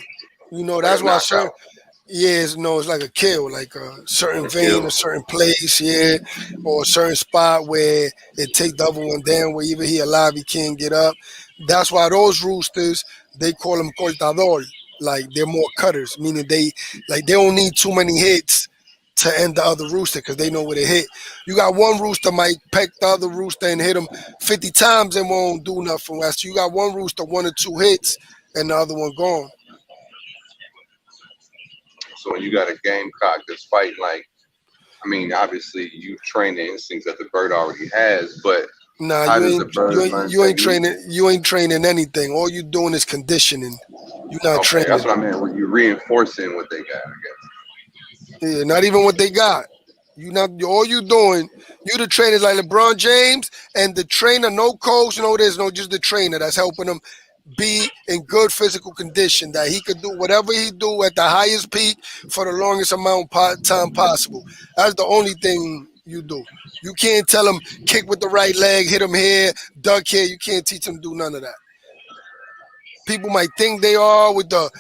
like a That's why certain. knockout, Yeah, no, it's like a kill, like a certain a vein, kill. a certain place, yeah, or a certain spot where it take the other one down, where even he alive, he can't get up. That's why those roosters, they call them cortador, like they're more cutters, meaning they don't need too many hits to end the other rooster because they know where to hit. You got one rooster might peck the other rooster and hit him 50 times and won't do nothing. West, you got one rooster, one or two hits, and the other one gone. So when you got a gamecock that's fighting, like, I mean, obviously you train the instincts that the bird already has, but Nah, how does the bird learn technique? you ain't training anything. All you doing is conditioning. You're not Okay, that's training. what I meant. When you reinforcing what they got, I Yeah, not even what they got. You not all you doing. You the trainers like LeBron James and the trainer, no coach, no this, no just the trainer that's helping him be in good physical condition that he could do whatever he do at the highest peak for the longest amount of time possible. That's the only thing you do. You can't tell him kick with the right leg, hit him here, duck here. You can't teach him to do none of that. People might think they are with the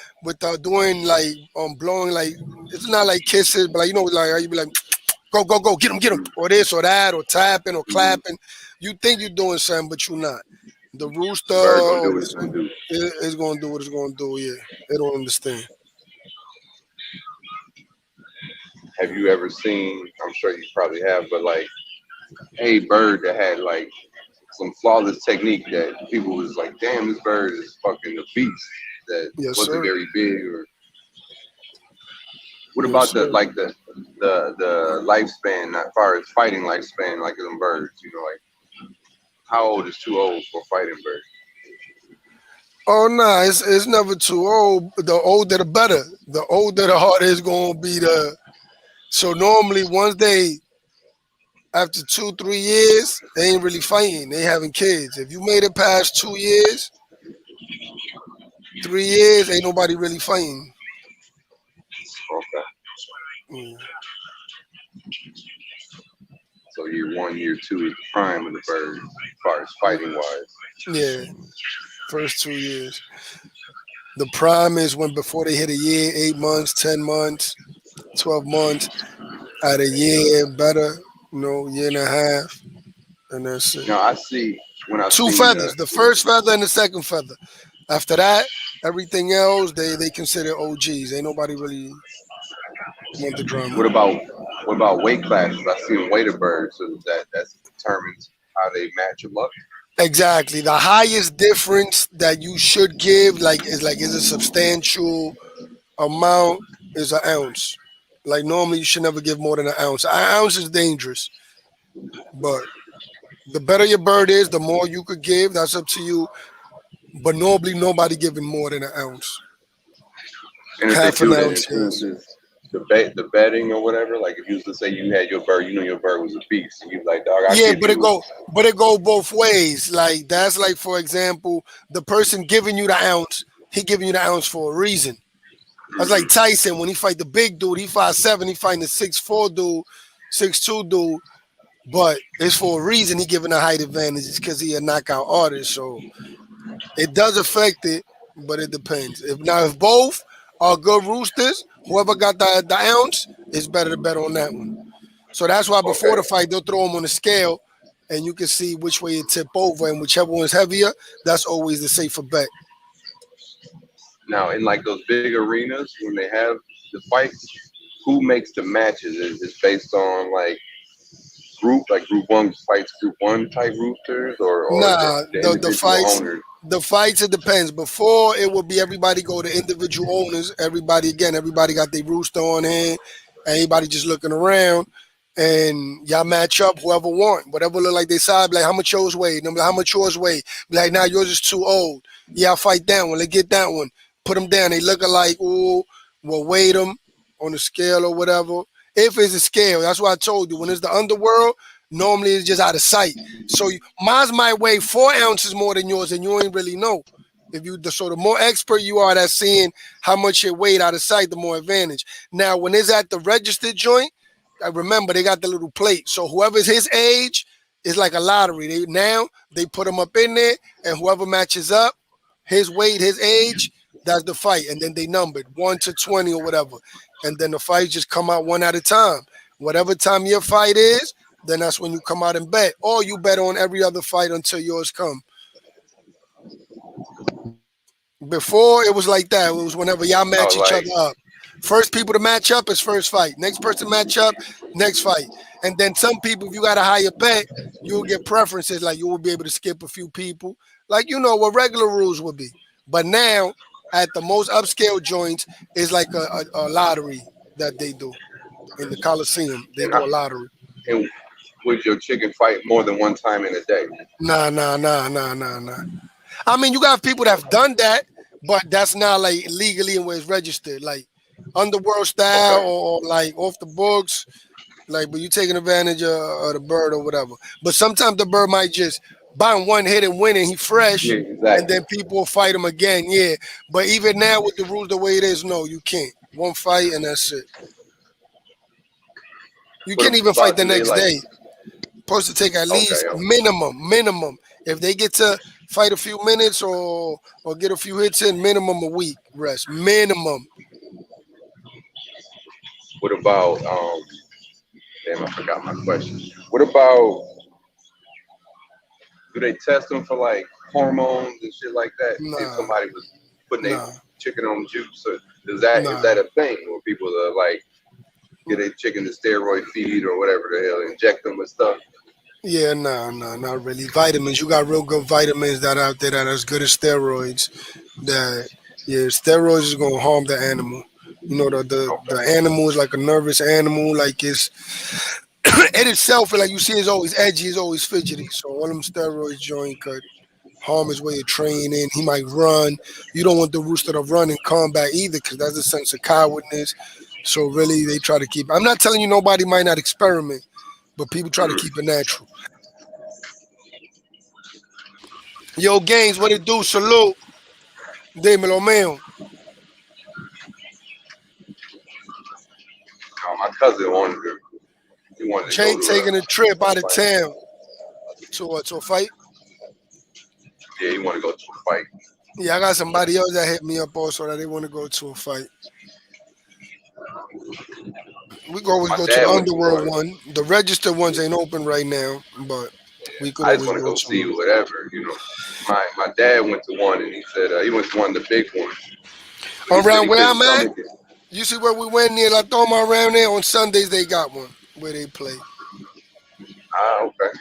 doing like blowing like it's not like kisses, but like like you be like go go go get him or this or that or tapping or guess. clapping. You think you're doing something, but you're not. The The bird rooster gonna do what it's gonna do. is going to do what it's going to do. Yeah, they don't understand. Have you ever seen? I'm sure you probably have, but like a bird that had like some flawless technique that people was like, damn, this bird is fucking a beast. That Yes, wasn't sir. very big. Or what Yes, about the sir. like the lifespan, not far as fighting lifespan, like them birds? You know, like how old is too old for a fighting bird? Oh no, it's never too old. The older the better. The older the harder it's gonna be. The so normally once they after 2 3 years they ain't really fighting. They having kids. If you made it past 2 years, 3 years, ain't nobody really fighting. Okay, Mm. so year one, year two is the prime of the bird, as far as fighting wise. Yeah, first 2 years. The prime is when before they hit a year, 8 months, 10 months, 12 months. At a year, better. Year and a half, and that's it. Now I see when I've Two seen feathers, the you know, first feather and the second feather. After that, everything else they consider OGs. Ain't nobody really want the drama. what about weight classes? I seen weighted birds, so that determines how they match them up. Exactly. The highest difference that you should give, is a substantial amount, is an ounce. Like normally you should never give more than an ounce. An ounce is dangerous, but the better your bird is, the more you could give. That's up to you. But normally nobody giving more than an ounce. And if they Half an do, that ounce, yes. influences the betting or whatever. Like if you was to say you had your bird, you know your bird was a beast, and you like, dog, I Yeah, give you. but it go both ways. Like that's like for example, the person giving you the ounce, he giving you the ounce for a reason. That's like Mhm. Tyson when he fight the big dude. He 5'7", he fighting the 6'4" dude, 6'2" dude. But it's for a reason. He giving a height advantage. It's because he a knockout artist. So it does affect it, but it depends. If both are good roosters, whoever got the ounce is better to bet on that one. So that's why before Okay. the fight they'll throw them on the scale, and you can see which way it tip over, and whichever one's heavier, that's always the safer bet. Now in like those big arenas when they have the fights, who makes the matches? Is based on like group one fights group one type roosters, or Nah, the the individual fights, owners. the fights. It depends. Before it would be everybody go to individual owners. Everybody got their rooster on hand. Everybody just looking around, and y'all match up whoever want. Whatever look like they side, be like how much yours weigh. Them like how much yours weigh. Be like now yours is too old. Yeah, I'll fight that one. Let's get that one. Put them down. They looking like ooh, we'll weight them on the scale or whatever. If it's a scale, that's what I told you. When it's the underworld, normally it's just out of sight. So mine's might weigh 4 ounces more than yours, and you ain't really know. If you so the more expert you are at seeing how much it weighed out of sight, the more advantage. Now, when it's at the registered joint, I remember they got the little plate. So whoever's his age is like a lottery. They put him up in there, and whoever matches up, his weight, his age, that's the fight. And then they numbered 1 to 20 or whatever. And then the fights just come out one at a time. Whatever time your fight is, then that's when you come out and bet. Or you bet on every other fight until yours come. Before it was like that. It was whenever y'all match Oh, each like other up. First people to match up is first fight. Next person match up, next fight. And then some people, if you got a higher bet, you'll get preferences. Like you will be able to skip a few people. Like you know what regular rules would be. But now at the most upscale joints is like a lottery that they do in the Coliseum. They and do a lottery. and would your chicken fight more than one time in a day? Nah, nah, nah, nah, nah, nah. I mean, you got people that have done that, but that's not like legally and where it's registered, like underworld style Okay. or like off the books. Like, but you taking advantage of the bird or whatever. But sometimes the bird might just buy one hit and win, and he Yeah, fresh, and exactly. then people will fight him again. Yeah, but even now with the rules the way it is, no, you can't. One fight and that's it. You What can't even fight about the do they next like? day. Supposed to take at Okay, least minimum. If they get to fight a few minutes or get a few hits in, minimum a week rest. Minimum. what about Damn, I forgot my question. What about do they test them for like? hormones and shit like that? If Nah, somebody was putting a nah, chicken on juice, or is that nah. a thing where people are like get a chicken to steroid feed or whatever the hell, inject them with stuff? Yeah, nah, not really. Vitamins, you got real good vitamins that are out there that are as good as steroids. That yeah, steroids is gonna harm the animal. You know, the Okay. animal is like a nervous animal. Like it's it itself, like you see, is always edgy, is always fidgety. So all them steroids joint could harm his way of training. He might run. You don't want the rooster to run in combat either, because that's a sense of cowardness. So really, they try to keep. I'm not telling you nobody might not experiment, but people try to keep it natural. Yo, Gaines, what it do? Salute. Dímelo, mío. My cousin he wanted to go Jay to taking a trip a out of fight. town to what? To a fight? Yeah, he wanted to go to a fight. Yeah, I got somebody else that hit me up also that they want to go to a fight. We could always My go to the dad went to underworld one. one. The registered ones ain't open right now, but we could I just always want to go go to see them. whatever. My dad went to one and he said he went to one of the big ones, but he said Around he where couldn't I'm at, stomach it. you see where we went near La Toma around there? On Sundays they got one where they play. Ah, okay.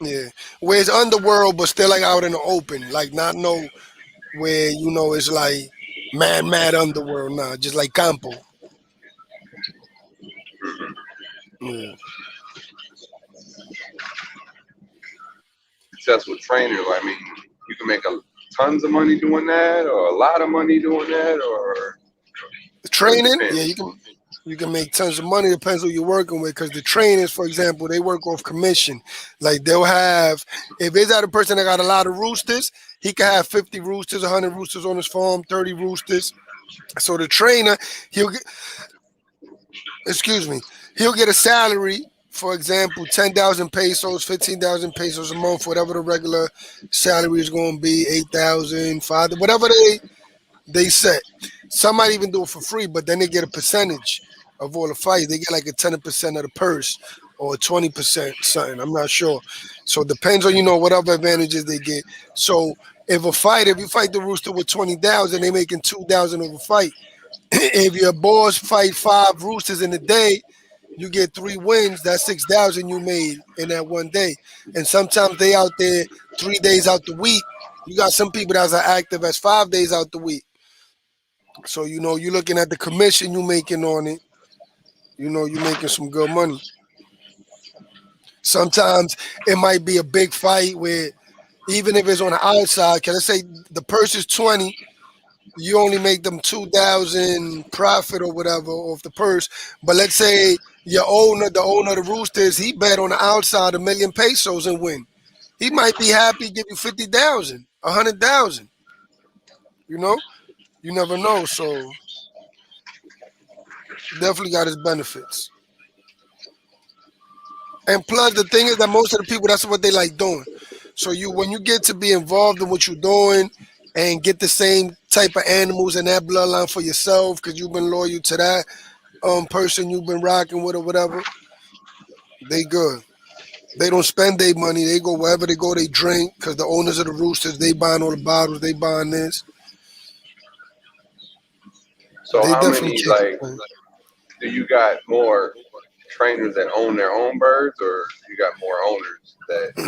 Yeah. Where it's underworld but still like out in the open. Like not no where, it's like mad underworld, nah, just like Campo. Yeah. Successful trainer. I mean, you can make tons of money doing that, or a lot of money doing that, or it Training, yeah, depends. you can make tons of money. Depends who you're working with. Because the trainers, for example, they work off commission. Like they'll have, if it's that a person that got a lot of roosters, he can have 50 roosters, 100 roosters on his farm, 30 roosters. So the trainer, he'll get, excuse me, he'll get a salary. For example, 10,000 pesos, 15,000 pesos a month, whatever the regular salary is going to be, 8,000, 5, whatever they set. Some might even do it for free, but then they get a percentage of all the fights. They get like a 10% of the purse or 20% something. I'm not sure. So it depends on whatever advantages they get. So if you fight the rooster with 20,000, they making 2,000 over fight. If your boss fight 5 roosters in a day, you get 3 wins. That's 6,000 you made in that one day. And sometimes they out there 3 days out the week. You got some people that's active as 5 days out the week. So you're looking at the commission you making on it. You're making some good money. Sometimes it might be a big fight where even if it's on the outside, can I say the purse is 20, you only make them 2,000 profit or whatever off the purse. But let's say the owner of the Roosters, he bet on the outside 1,000,000 pesos and win. He might be happy, give you 50,000, 100,000. You know, you never know. So definitely got his benefits. And plus, the thing is that most of the people, that's what they like doing. So when you get to be involved in what you're doing and get the same type of animals and that bloodline for yourself because you've been loyal to that person you've been rocking with or whatever, they good. They don't spend their money. They go wherever they go. They drink because the owners of the roosters, they buying all the bottles. They buying this. So They how definitely many kick do you got more trainers that own their own birds, or you got more owners that it.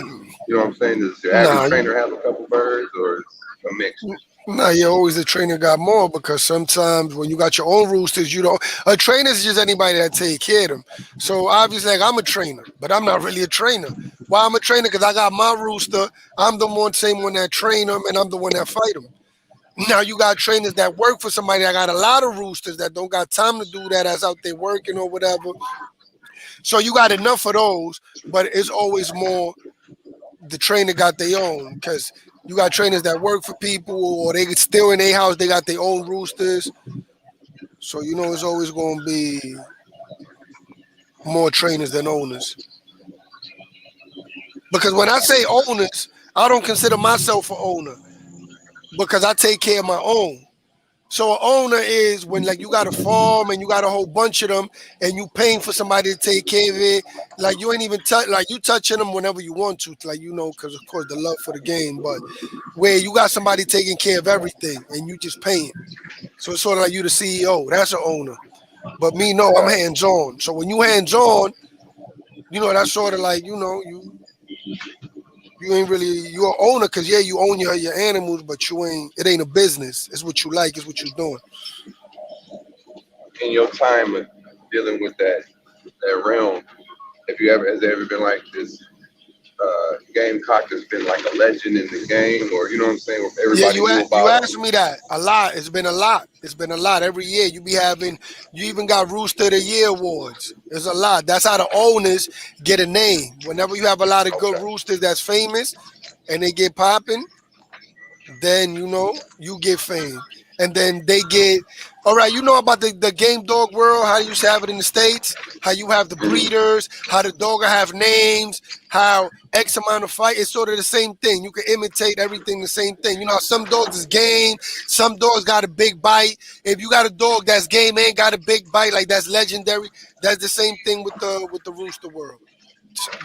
you know what I'm saying? Does your average Nah, trainer have a couple birds, or it's a mixture? nah, you always the trainer got more because sometimes when you got your own roosters, you don't. A trainer is just anybody that take care of them. So obviously, like I'm a trainer, but I'm not really a trainer. Why I'm a trainer? Because I got my rooster. I'm the same one that train them, and I'm the one that fight them. Now you got trainers that work for somebody that got a lot of roosters that don't got time to do that, that's out there working or whatever. So you got enough of those, but it's always more the trainer got their own because you got trainers that work for people or they still in their house, they got their own roosters. So it's always going to be more trainers than owners. Because when I say owners, I don't consider myself an owner because I take care of my own. So an owner is when like you got a farm and you got a whole bunch of them and you paying for somebody to take care of it. Like you ain't even touch like you touching them whenever you want to, like because of course the love for the game. But where you got somebody taking care of everything and you just paying. So it's sort of like you the CEO. That's an owner. But me, no, I'm Gotcha. hands on. So when you hands on, that's sort of like you ain't really you're an owner because yeah, you own your animals, but you ain't it ain't a business. It's what you like. It's what you're doing. In your time of dealing with that realm, have you ever has there ever been like this Gamecock has been like a legend in the game, or you know what I'm saying? Where Yeah, everybody knew you about asked him. me that a lot. It's been a lot. It's been a lot every year. You be having. You even got Rooster of the Year awards. It's a lot. That's how the owners get a name. Whenever you have a lot of good Okay. roosters that's famous and they get popping, then you get fame. And then they get all right, you know about the game dog world, how you used to have it in the States, how you have the Mhm. breeders, how the dog will have names, how X amount of fight, it's sort of the same thing. You can imitate everything the same thing. You know how some dogs is game, some dogs got a big bite. If you got a dog that's game and got a big bite, like that's legendary, that's the same thing with the rooster world.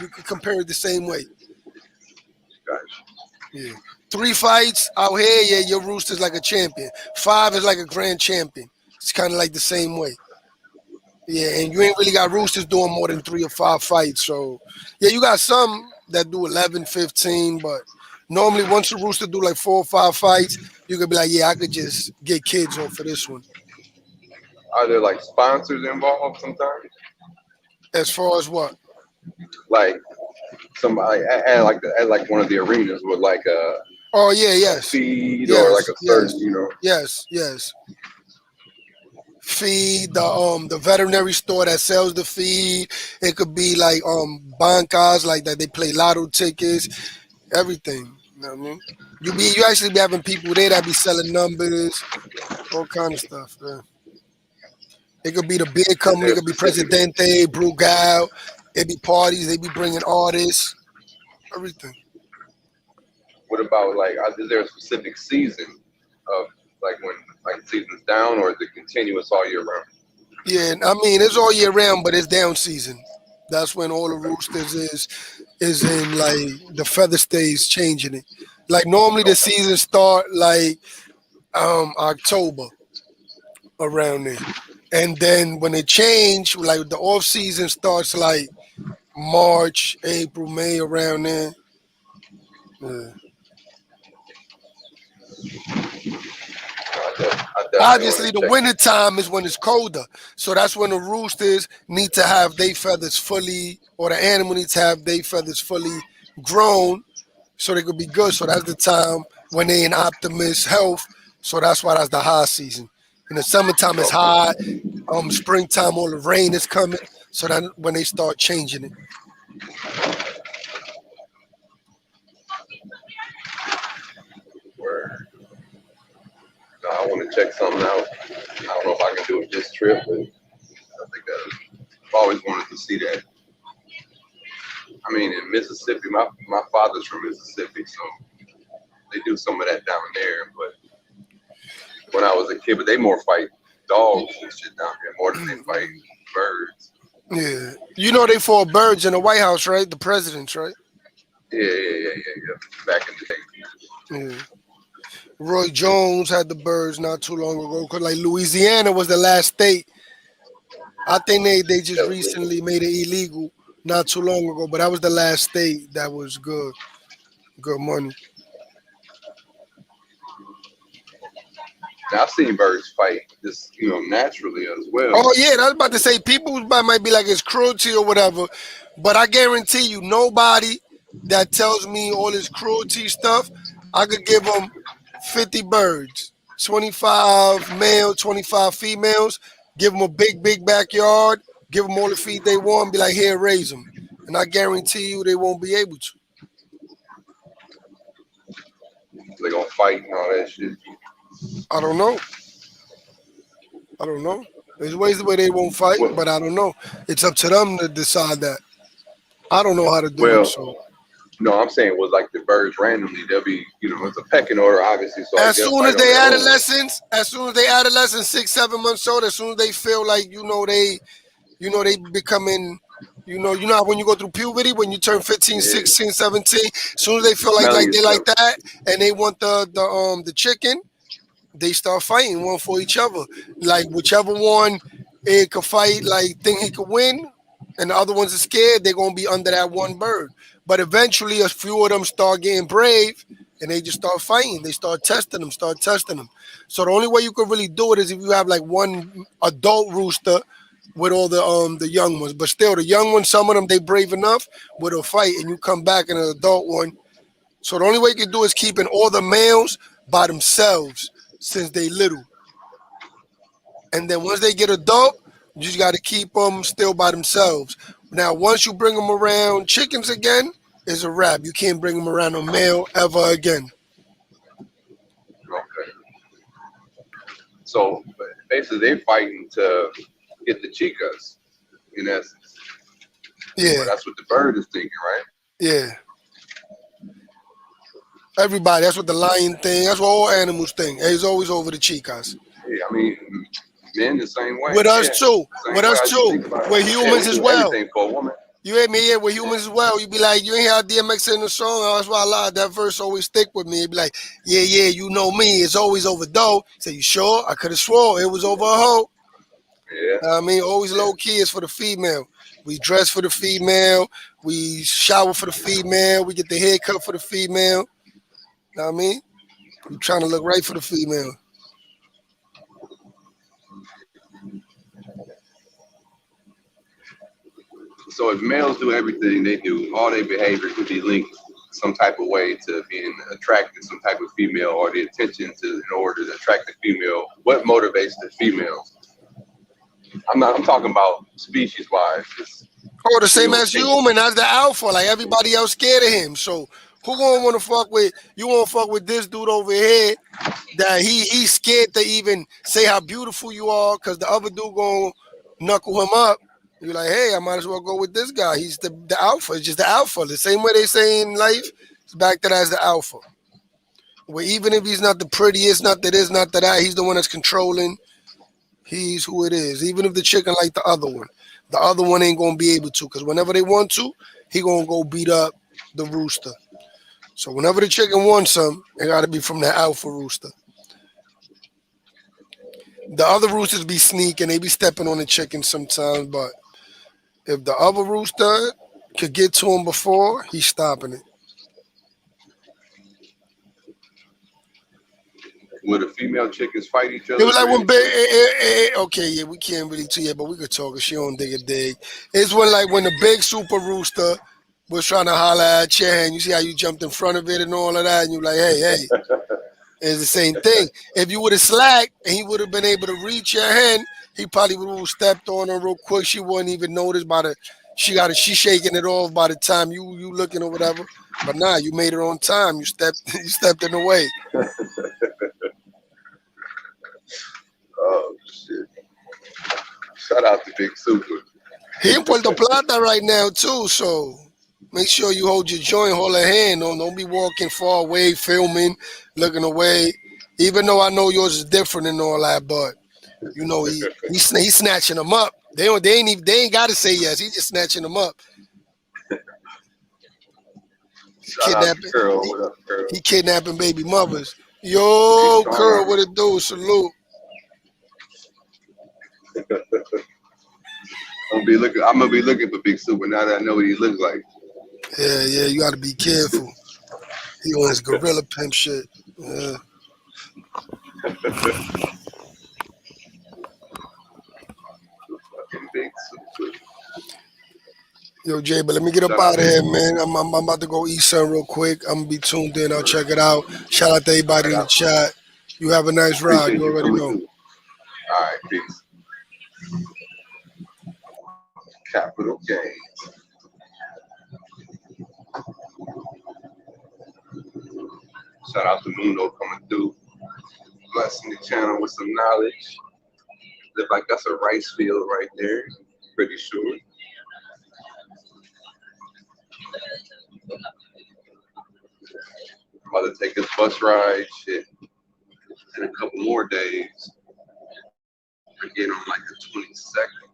You could compare it the same way. Gotcha. Yeah. Three fights out here, yeah, your rooster's like a champion. Five is like a grand champion. It's kind of like the same way. Yeah, and you ain't really got roosters doing more than 3 or 5 fights. So, yeah, you got some that do 11, 15, but normally once a rooster do like 4 or 5 fights, you could be like, yeah, I could just get kids off for this one. Are there like sponsors involved sometimes? As far as what? Like somebody at like one of the arenas with like Oh, yeah, a yes. feed or like Yes, a certain, yes, you know. yes, yes. Feed the veterinary store that sells the feed. It could be like bancas like that. They play lotto tickets, everything. You know what I mean? You actually be having people there that be selling numbers, all kind of stuff. Yeah. It could be the beer Is company. there It a could be specific? Presidente, Brugal. It be parties. They be bringing artists, everything. What about like? Is there a specific season of like when like the season's down, or is it continuous all year round? Yeah, I mean it's all year round, but it's down season. That's when all the roosters is in like the feather stays changing it. Like normally the Okay. season start like October around there. And then when it change, like the off season starts like March, April, May around there. Yeah. I definitely Obviously want the to check. winter time is when it's colder. So that's when the roosters need to have their feathers fully or the animal needs to have their feathers fully grown so they could be good. So that's the time when they in optimist health. So that's why that's the high season. In the summertime it's Okay. hot. Springtime all the rain is coming. So then when they start changing it. Where I want to check something out. I don't know if I can do it this trip, but I think I've always wanted to see that. I mean, in Mississippi, my father's from Mississippi, so they do some of that down there. But when I was a kid, but they more fight dogs and shit down here more than they fight birds. Yeah. You know they fought birds in the White House, right? The presidents, right? Yeah. Back in the day, Yeah. Roy Jones had the birds not too long ago. Cause like Louisiana was the last state. I think they just that was legal. recently made it illegal not too long ago, but that was the last state that was good money. Now, I've seen birds fight just naturally as well. Oh yeah, I was about to say people might be like it's cruelty or whatever, but I guarantee you nobody that tells me all this cruelty stuff, I could give them 50 birds, 25 male, 25 females, give them a big backyard, give them all the feed they want, be like here raise them, and I guarantee you they won't be able to. They're gonna fight and all that shit. I don't know. I don't know. There's ways the way they won't fight, Well, but I don't know. It's up to them to decide that. I don't know how to do it, well, so. No, I'm saying was like the birds randomly. They'll be, it's a pecking order, obviously. So like As they'll soon as fight on they their own. adolescents, six, 7 months old, as soon as they feel like they becoming, you know how when you go through puberty, when you turn 15, Yeah, 16, 17, as soon as they feel like smelling they like yourself. that, and they want the chicken, they start fighting one for each other. Like whichever one it could fight, like think he could win, and the other ones are scared, they're gonna be under that one bird. But eventually, a few of them start getting brave, and they just start fighting. They start testing them. So the only way you could really do it is if you have like one adult rooster with all the young ones. But still, the young ones, some of them they brave enough with a fight, and you come back in an adult one. So the only way you can do is keeping all the males by themselves since they little, and then once they get adult, you just got to keep them still by themselves. Now, once you bring them around chickens again, it's a wrap. You can't bring them around a male ever again. Okay. So basically, they fighting to get the chicas, in essence. But Yeah, that's what the bird is thinking, right? yeah. Everybody, that's what the lion thing. That's what all animals think. Hey, it's always over the chicas. Yeah, I mean, men the same way. With us Yeah, too. same With way. us I just too. think about it. With Yeah, humans we as do well. everything for a woman. You hear me? Yeah, with humans as well. You be like, you ain't hear DMX in the song. Oh, that's why I lied. That verse always stick with me. It be like, yeah, yeah, you know me. It's always over dough. Say, you sure? I could have swore it was over a hoe. Yeah, I mean, always yeah. low key is for the female. We dress for the female. We shower for the female. We get the haircut for the female. Know what I mean? We trying to look right for the female. So if males do everything they do, all their behavior could be linked some type of way to being attracted to some type of female or the attention to in order to attract the female. What motivates the females? I'm talking about species wise, just Oh, the same real as thinking. human, as the alpha. Like everybody else scared of him. So who gonna want to fuck with you? Want to fuck with this dude over here that he's scared to even say how beautiful you are because the other dude gonna knuckle him up. You're like, hey, I might as well go with this guy. He's the alpha. It's just the alpha. The same way they say in life, it's back to that as the alpha. Where even if he's not the prettiest, not that is, not that, he's the one that's controlling. He's who it is. Even if the chicken like the other one ain't gonna be able to, because whenever they want to, he gonna go beat up the rooster. So whenever the chicken wants some, it gotta be from the alpha rooster. The other roosters be sneaking, they be stepping on the chicken sometimes, but if the other rooster could get to him before, he's stopping it. Would the female chickens fight each It other was like or when anything? okay, yeah, we can't really too yet, but we could talk. If she don't dig a dig. It's when the big super rooster was trying to holler at your hand. You see how you jumped in front of it and all of that, and you like, hey, hey, it's the same thing. If you would have slacked and he would have been able to reach your hand, he probably would have stepped on her real quick. She wouldn't even notice by the she shaking it off by the time you looking or whatever. But nah, you made it on time. You stepped you stepped in the way. Oh shit! Shout out to Big Super. He in Puerto Plata right now too, so make sure you hold your joint, hold a hand. Don't be walking far away, filming, looking away. Even though I know yours is different and all that, but he's snatching them up. They ain't got to say yes. He's just snatching them up. He's Shout out to kidnapping. Curl. He, What up, Curl? he kidnapping baby mothers. He's Yo, strong Curl, arm. what it do? Salute. I'm gonna be looking for Big Super now that I know what he looks like. Yeah, yeah, you got to be careful. He on his gorilla pimp shit. Yeah. Fucking Big Super. Yo, Jay, but let me get up Shout out out of to here, man. I'm about to go eat something real quick. I'm gonna be tuned in. I'll check it out. Shout out to All everybody right. in I the chat. You have a nice ride. appreciate You you already coming know. through. All right, peace. Capital gains. Shout out to Mundo coming through, blessing the channel with some knowledge. Look like that's a rice field right there. Pretty sure. I'm about to take this bus ride. Shit, in a couple more days. Again on like the 22nd.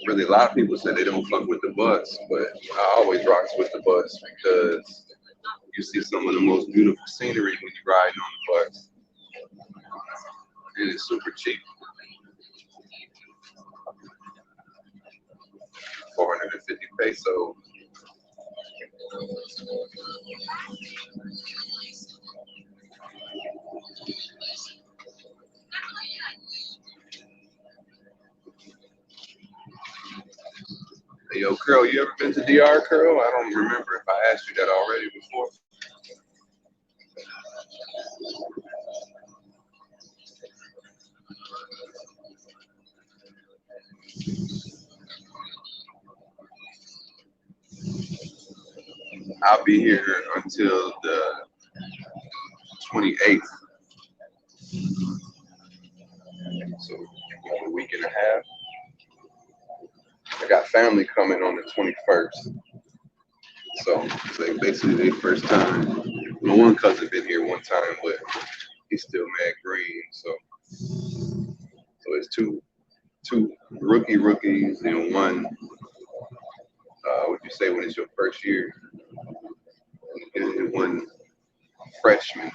Really, a lot of people say they don't fuck with the bus, but I always rocks with the bus because you see some of the most beautiful scenery when you're riding on the bus. And it's super cheap, 450 pesos. Hey, yo, Curl, you ever been to DR, Curl? I don't remember if I asked you that already before. I'll be here until the 28th, so a week and a half. I got family coming on the 21st, so it's like basically their first time. My one cousin been here one time, but he's still mad green. So it's two rookies and one. What you say when it's your first year, and one freshman.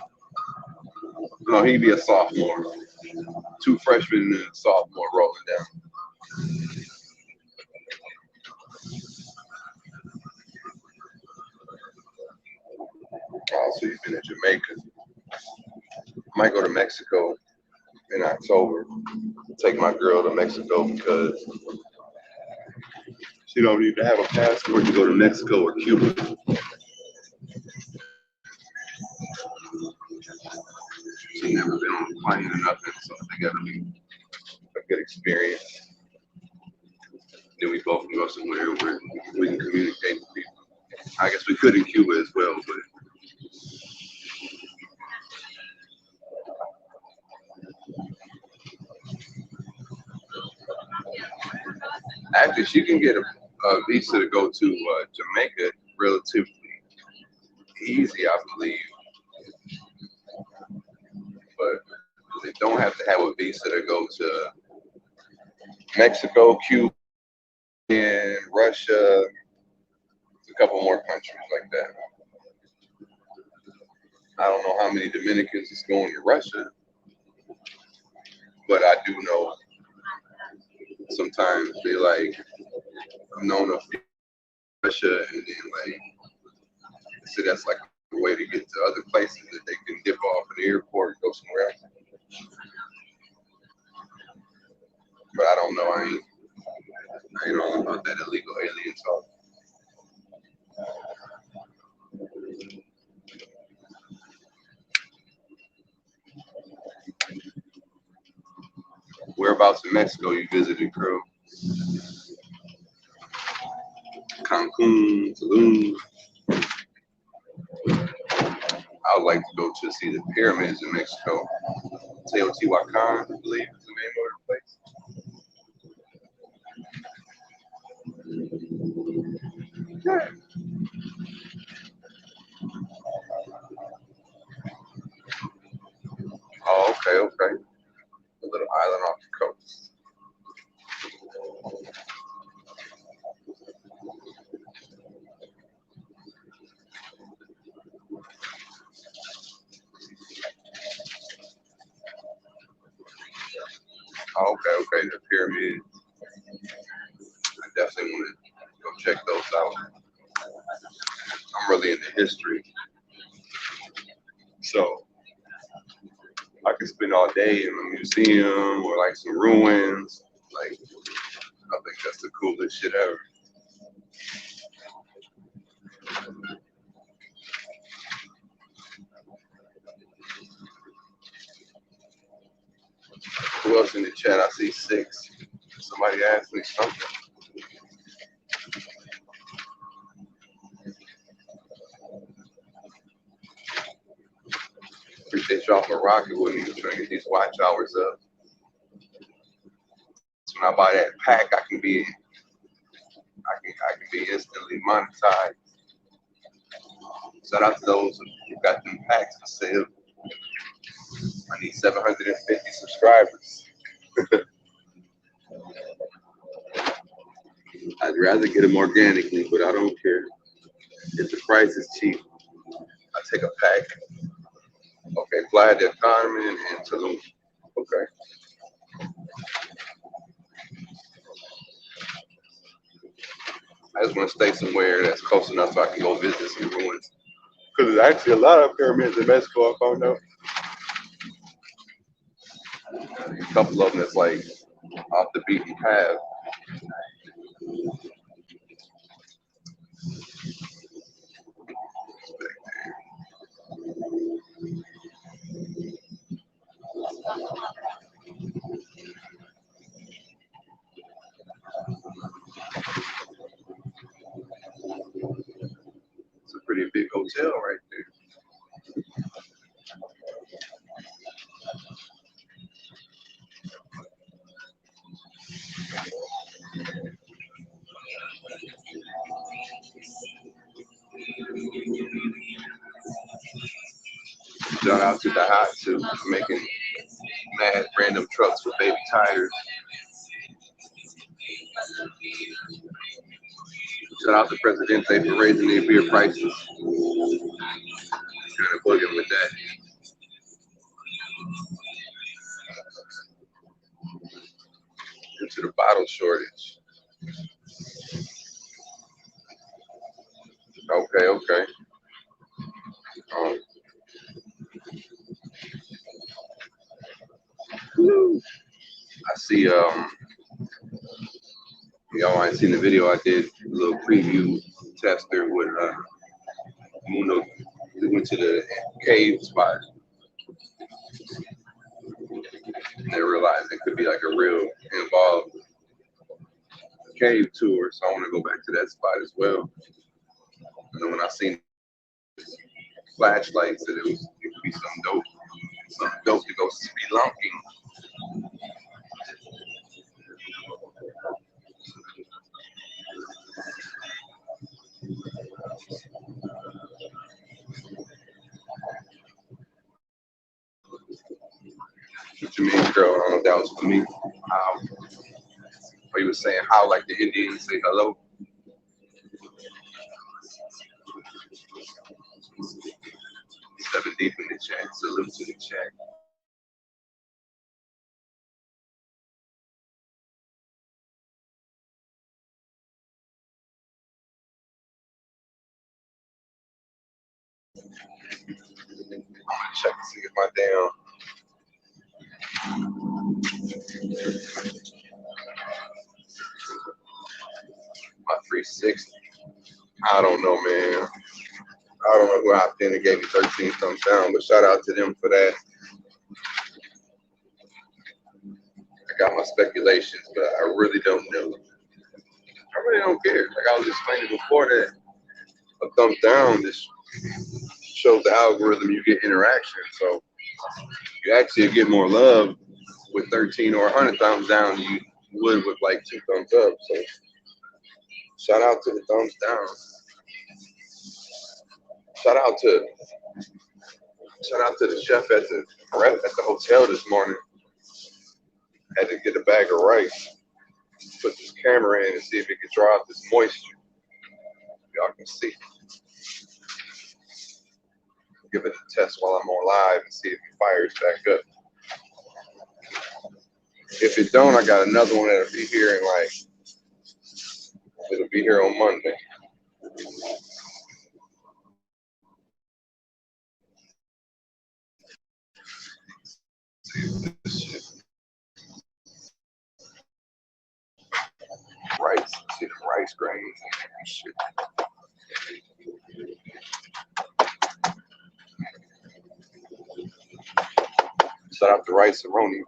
No, he'd be a sophomore. Two freshmen and a sophomore rolling down. So you've been in Jamaica. I might go to Mexico in October. Take my girl to Mexico because she don't need to have a passport to go to Mexico or Cuba. She never been on a plane or nothing, so they gotta be a good experience. Then we both can go somewhere where we can communicate with people. I guess we could in Cuba as well, but actually she can get a visa to go to Jamaica relatively easy, I believe. But they don't have to have a visa to go to Mexico, Cuba, and Russia, a couple more countries like that. I don't know how many Dominicans is going to Russia, but I do know sometimes they like I've known of Russia and then like so that's like a way to get to other places that they can dip off in the airport and go somewhere else. But I don't know. I ain't all about that illegal alien talk. Whereabouts in Mexico you visited, Crow? Cancun, Tulum. I would like to go to see the pyramids in Mexico. Teotihuacan, I believe is the name of the place. Yeah. Oh, okay, okay. A little island off the coast. Oh, okay, okay. The pyramids. I definitely want to go check those out. I'm really into history, so I could spend all day in a museum or like some ruins. Like, I think that's the coolest shit ever. Who else in the chat? I see six. Somebody asked me something. Appreciate y'all for rocking with me. I'm trying to get these watch hours up. That's when I buy that pack, I can be instantly monetized. Shout out to those who got them packs for sale. I need 750 subscribers. I'd rather get them organically, but I don't care. If the price is cheap, I take a pack. Okay, fly the economy and Tulum. Okay. I just want to stay somewhere that's close enough so I can go visit some ruins. Because there's actually a lot of pyramids in Mexico, I found out. A couple of them that's like off the beaten path. It's a pretty big hotel right there. Shout out to the hot too, making mad random trucks with baby tires. Shout out to Presidente for raising their beer prices. Kind of bugging with that. Due to the bottle shortage. Okay, okay. Um, I see. Y'all ain't seen the video I did. A little preview tester with Muno. We went to the cave spot and they realized it could be like a real involved cave tour. So I want to go back to that spot as well. And then when I seen flashlights, that it could be some dope to go spelunking. What you mean, girl? I don't know if that was for me. Or you were saying how like the Indians say hello. Seven deep in the chat. Salute to the chat. I'm gonna check and see if my 360. I don't know, man. I don't know who hopped in and gave me 13 thumbs down, but shout out to them for that. I got my speculations, but I really don't know. I really don't care. Like I was explaining before that a thumbs down just shows the algorithm you get interaction. So you actually get more love with 13 or 100 thumbs down than you would with like 2 thumbs up. So shout out to the thumbs down. Shout out to the chef at the hotel this morning. Had to get a bag of rice, put this camera in and see if it could draw out this moisture. Y'all can see. Give it a test while I'm on live and see if it fires back up. If it don't, I got another one that'll be here in like it'll be here on Monday. See this shit. Rice. See the rice grains and shit. Shout out to Rice and Roni.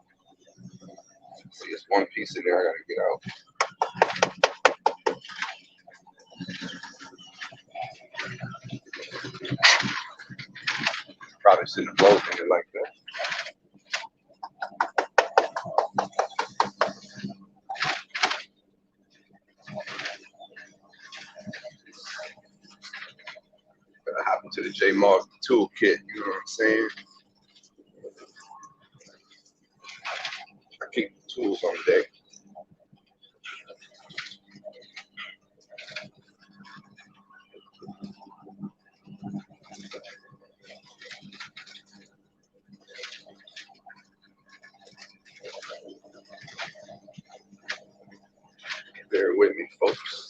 See, it's one piece in there I gotta get out. Probably shouldn't have broken it like that. to the J Moss toolkit. You know what I'm saying? I keep the tools on deck. Bear with me, folks.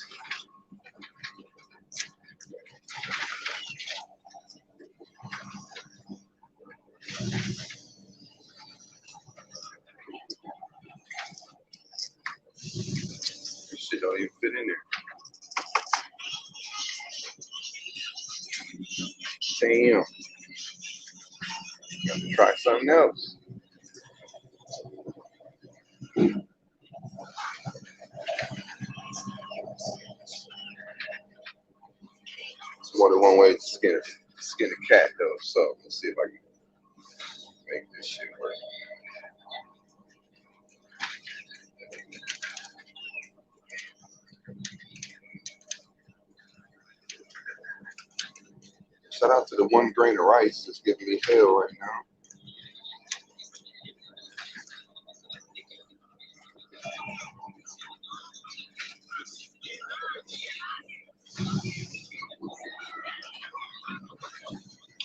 This shit don't even fit in there. Damn. Got to try something else. It's more than one way to skin a cat though. So let's see if I can make this shit work. Shout out to the one grain of rice that's giving me hell right now.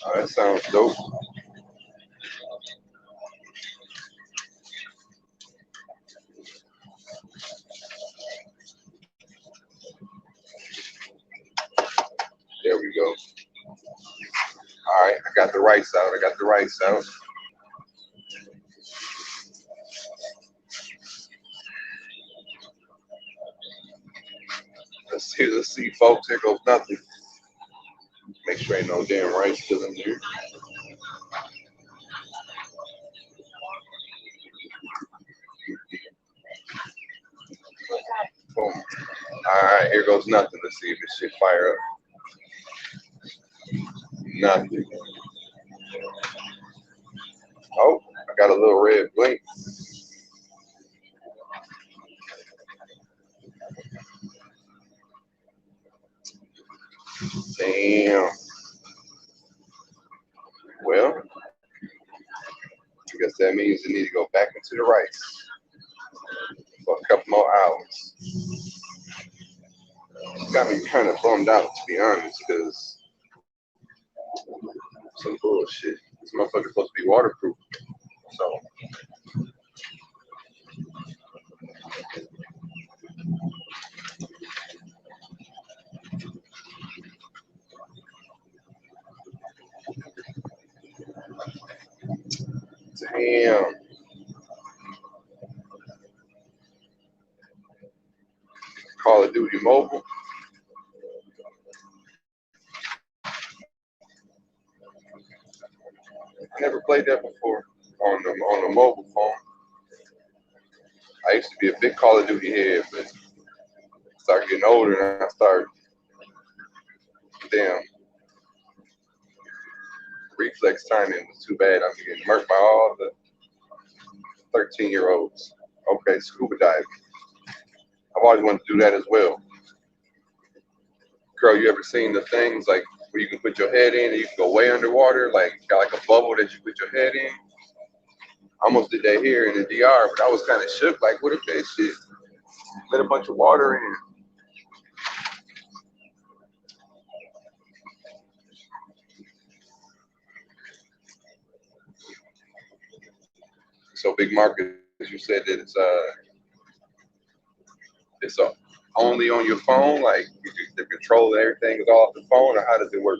Oh, that sounds dope. There we go. All right, I got the rice out. I got the rice out. Let's see, folks. Here goes nothing. Make sure ain't no damn rice still in there. Boom. All right, here goes nothing. Let's see if this shit fire up. Nothing. Oh, I got a little red blink. Damn. Well, I guess that means you need to go back into the rice for a couple more hours. It's got me kind of bummed out, to be honest, because some bullshit. This motherfucker's supposed to be waterproof. So, damn. Call of Duty Mobile. I never played that before on the mobile phone. I used to be a big Call of Duty head, but started getting older and I started, damn, reflex timing was too bad. I'm getting murked by all the 13-year-olds. Okay, scuba diving. I've always wanted to do that as well. Girl, you ever seen the things like where you can put your head in and you can go way underwater, like got like a bubble that you put your head in? I almost did that here in the DR, but I was kind of shook. Like, what if that shit let a bunch of water in? So, big market, you said that it's only on your phone, like the control and everything is all off the phone, or how does it work?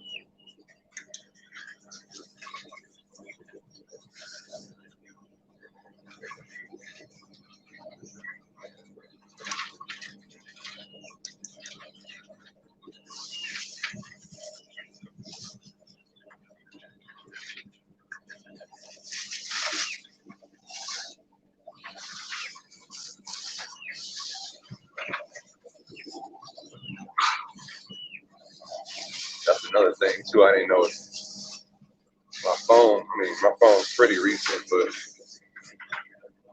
That's another thing too. I didn't know my phone. I mean, my phone's pretty recent, but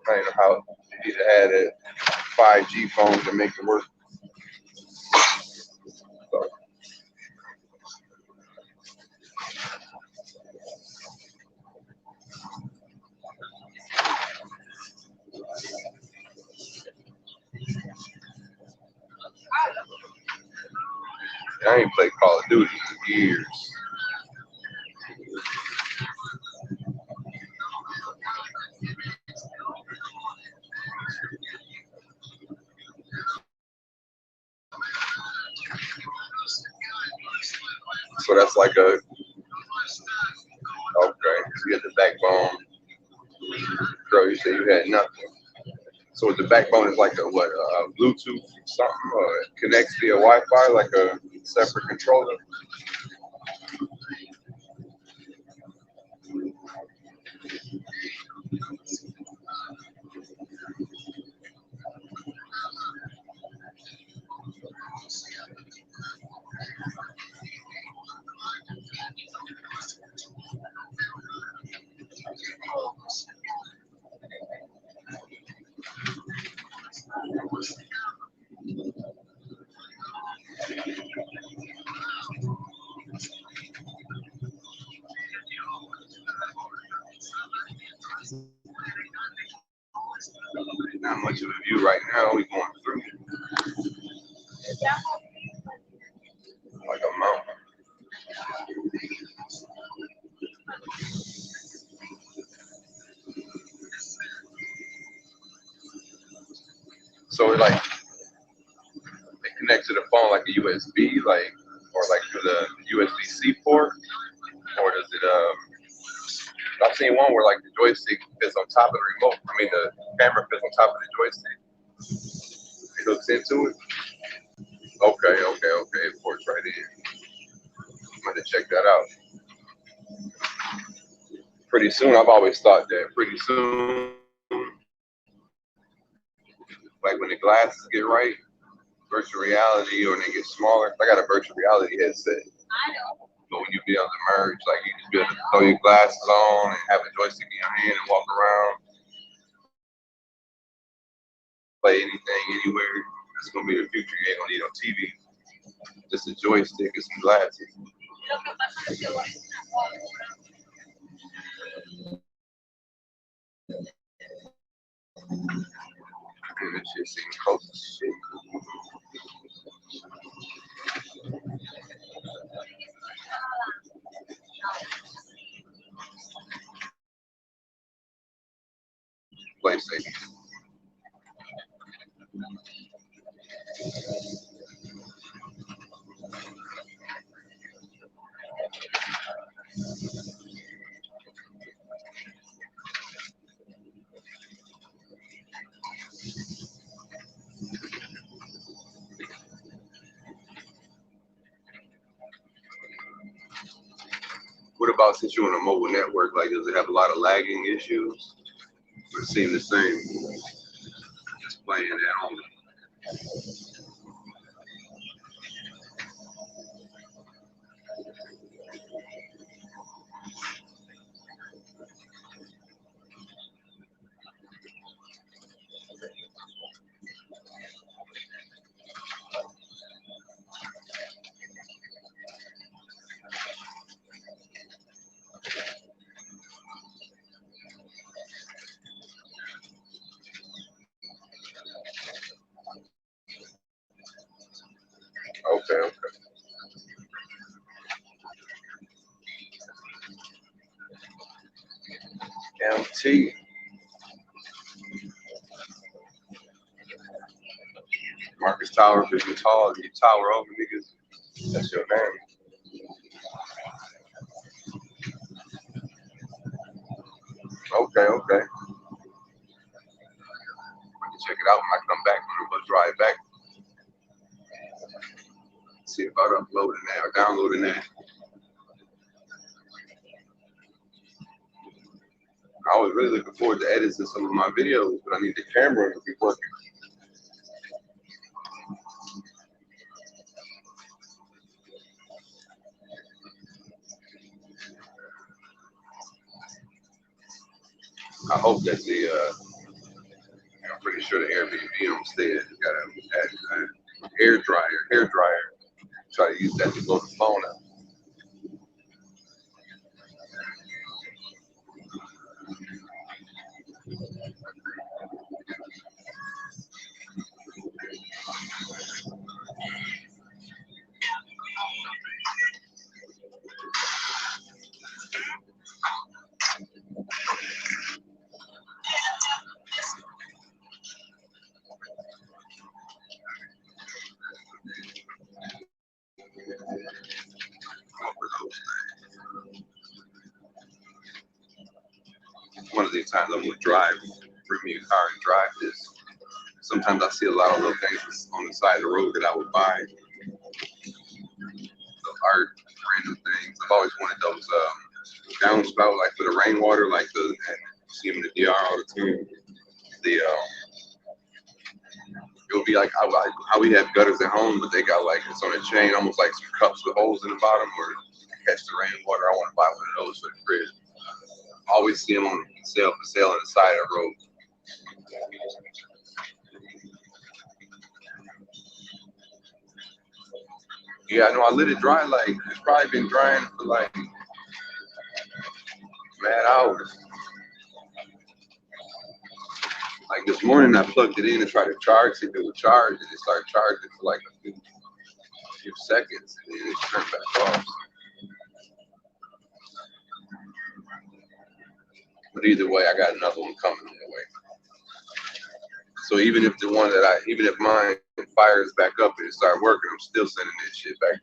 I didn't know how you need to add a 5G phone to make it work. So, I ain't played Call of Duty in years. So that's like a okay. So you had the backbone. Girl, you said you had nothing. So the backbone is like a what? Bluetooth something, or it connects via Wi-Fi, like a separate controller. Not much of a view right now. We going through like a mountain. So it like it connects to the phone like a USB, like or like through the USB-C port, or does it? I've seen one where like the joystick fits on top of the remote. I mean the camera fits on top of the joystick. It hooks into it. Okay. It ports right in. I'm gonna check that out. Pretty soon, I've always thought that pretty soon, like when the glasses get right, virtual reality, or when they get smaller. I got a virtual reality headset. But when you be able to merge, like you just be able to throw your glasses on and have a joystick in your hand and walk around, play anything, anywhere. That's gonna be the future. You ain't gonna need no TV. Just a joystick and some glasses. And that shit seems close as shit. PlayStation. What about since you're on a mobile network? Like, does it have a lot of lagging issues? Or it seem the same? Just playing at home. Okay. MT. Marcus Tower, big and tall. You tower over niggas. That's your name. Okay. I can check it out when I come back. When we drive back. See about uploading that or downloading that. I was really looking forward to editing some of my videos, but I need the camera to be working. I hope that I'm pretty sure the Airbnb on stairs got a hair dryer. Try to use that to blow the phone out. one of these times I'm gonna drive, bring me a car and drive this. Sometimes I see a lot of little things on the side of the road that I would buy, the art, random things. I've always wanted those downspout, like for the rainwater, like the you see them in the DR all the time. The it would be like how we have gutters at home, but they got like it's on a chain, almost like some cups with holes in the bottom, where catch the rainwater. I want to buy one of those for the crib. Always see them on sale for sale on the side of the road. Yeah, I know. I let it dry. Like it's probably been drying for like mad hours. Like this morning, I plugged it in and tried to charge it. It would charge, and it started charging for like a few seconds, and then it turned back off. But either way, I got another one coming that way. So even if the one that even if mine fires back up and it start working, I'm still sending that shit back.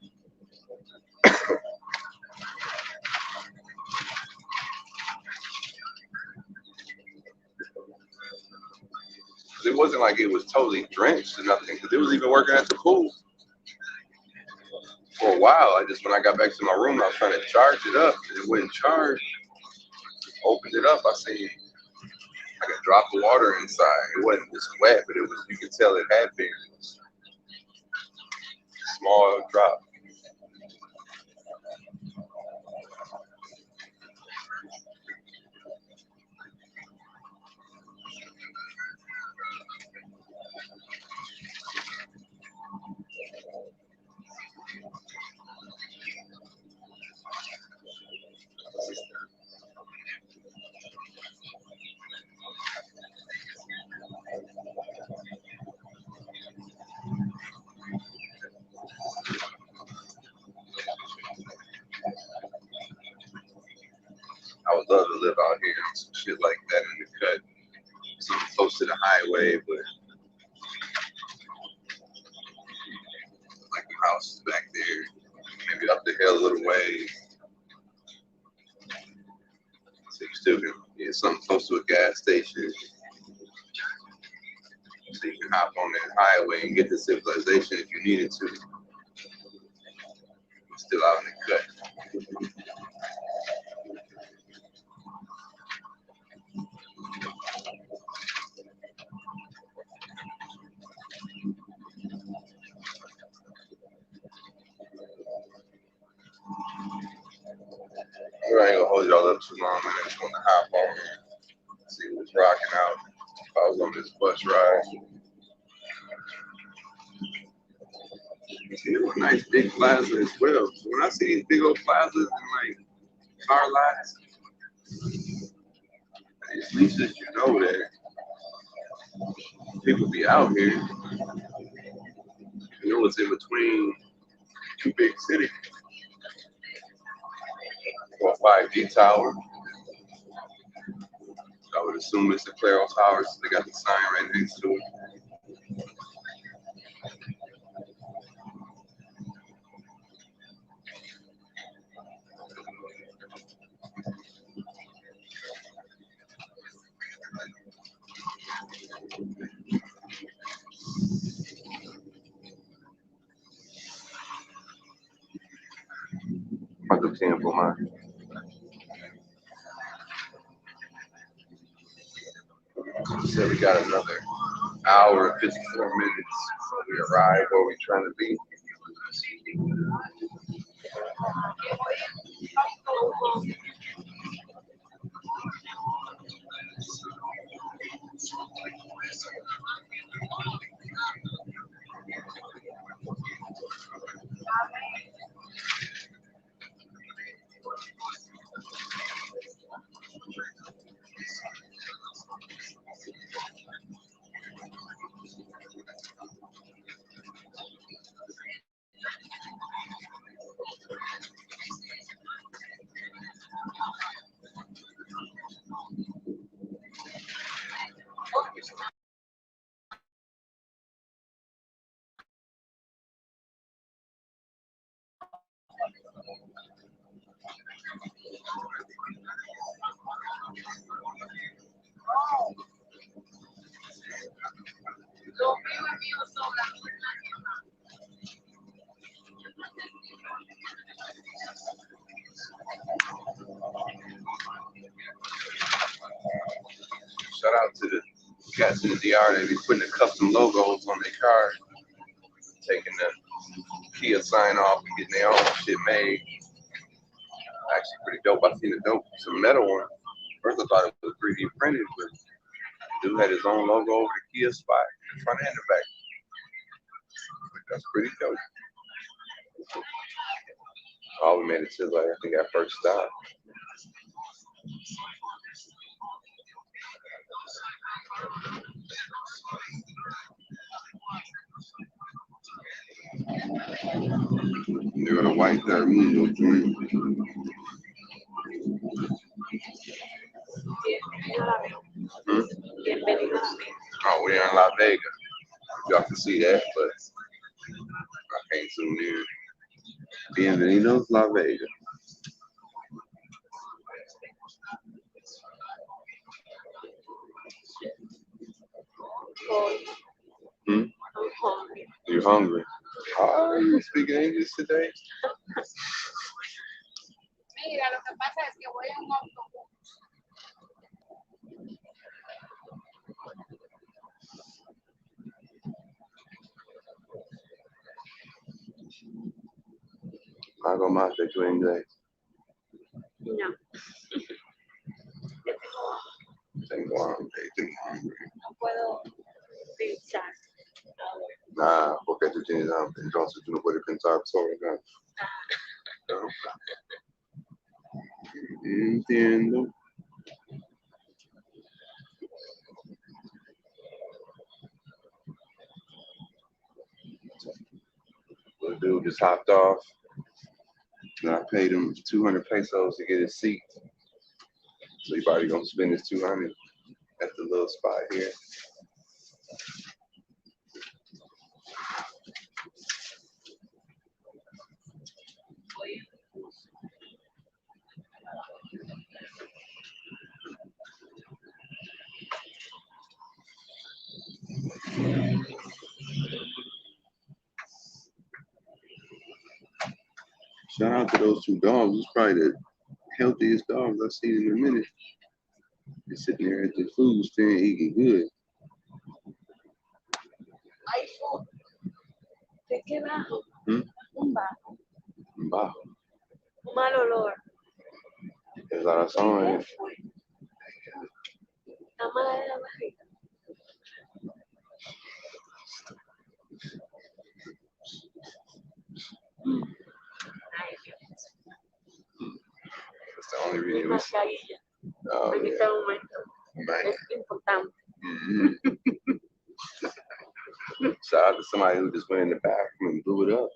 It wasn't like it was totally drenched or nothing, because it was even working at the pool for a while. I just when I got back to my room, I was trying to charge it up, and it wouldn't charge. Opened it up, I seen like a drop of water inside. It wasn't just wet, but it was. You could tell it had been a small drop. I would love to live out here and some shit like that in the cut, something close to the highway, but like the house is back there, maybe up the hill a little way. So you still can get something close to a gas station, so you can hop on that highway and get to civilization if you needed to. Still out in the cut. I ain't gonna hold y'all up too long, man. I just want to hop on and see what's rocking out. If I was on this bus ride, see, it was a nice big plaza as well. So when I see these big old plazas and like car lots, at least that you know that people be out here. You know what's in between two big cities. Or 5G tower. I would assume it's the Claro Towers. They got the sign right next to it. ¿Cuánto tiempo más? So we got another hour and 54 minutes before we arrive where we're trying to be. Shout out to the cats in the DR. They be putting the custom logos on their cars, taking the Kia sign off and getting their own shit made. Actually, pretty dope. I seen some metal one. First, I thought it was 3D printed, but the dude had his own logo over the Kia spot in the front and the back. That's pretty dope. All we made it to like I think our first stop. They're gonna wipe that room joint. Hmm? Oh, we're in La Vega. Y'all can see that, but I can't zoom in. Bienvenidos La Vega. Hmm? You hungry? Oh, you speaking English today? Mira, lo que pasa es que voy a un autobús. Algo más de tu inglés. No. Tengo hambre, tengo hambre. No puedo pensar. Nah, porque tú tienes hambre, entonces tú no puedes pensar sobre nada. No. Entiendo. The dude just hopped off. And I paid him 200 pesos to get his seat. So he probably gonna spend his 200 at the little spot here. Shout out to those two dogs. It's probably the healthiest dogs I've seen in a minute. They're sitting there at the food stand eating good. Hay food. ¿De qué bajo? Hmm? Un bajo. Wow. Un mal olor. Es la razón. ¿Qué fue? La mala de la barriga. Ay, Dios. That's the only Mi reason. mascarilla. Oh, En yeah. este momento. Man. Es importante. Mm-hmm. Shout out to somebody who just went in the bathroom and blew it up.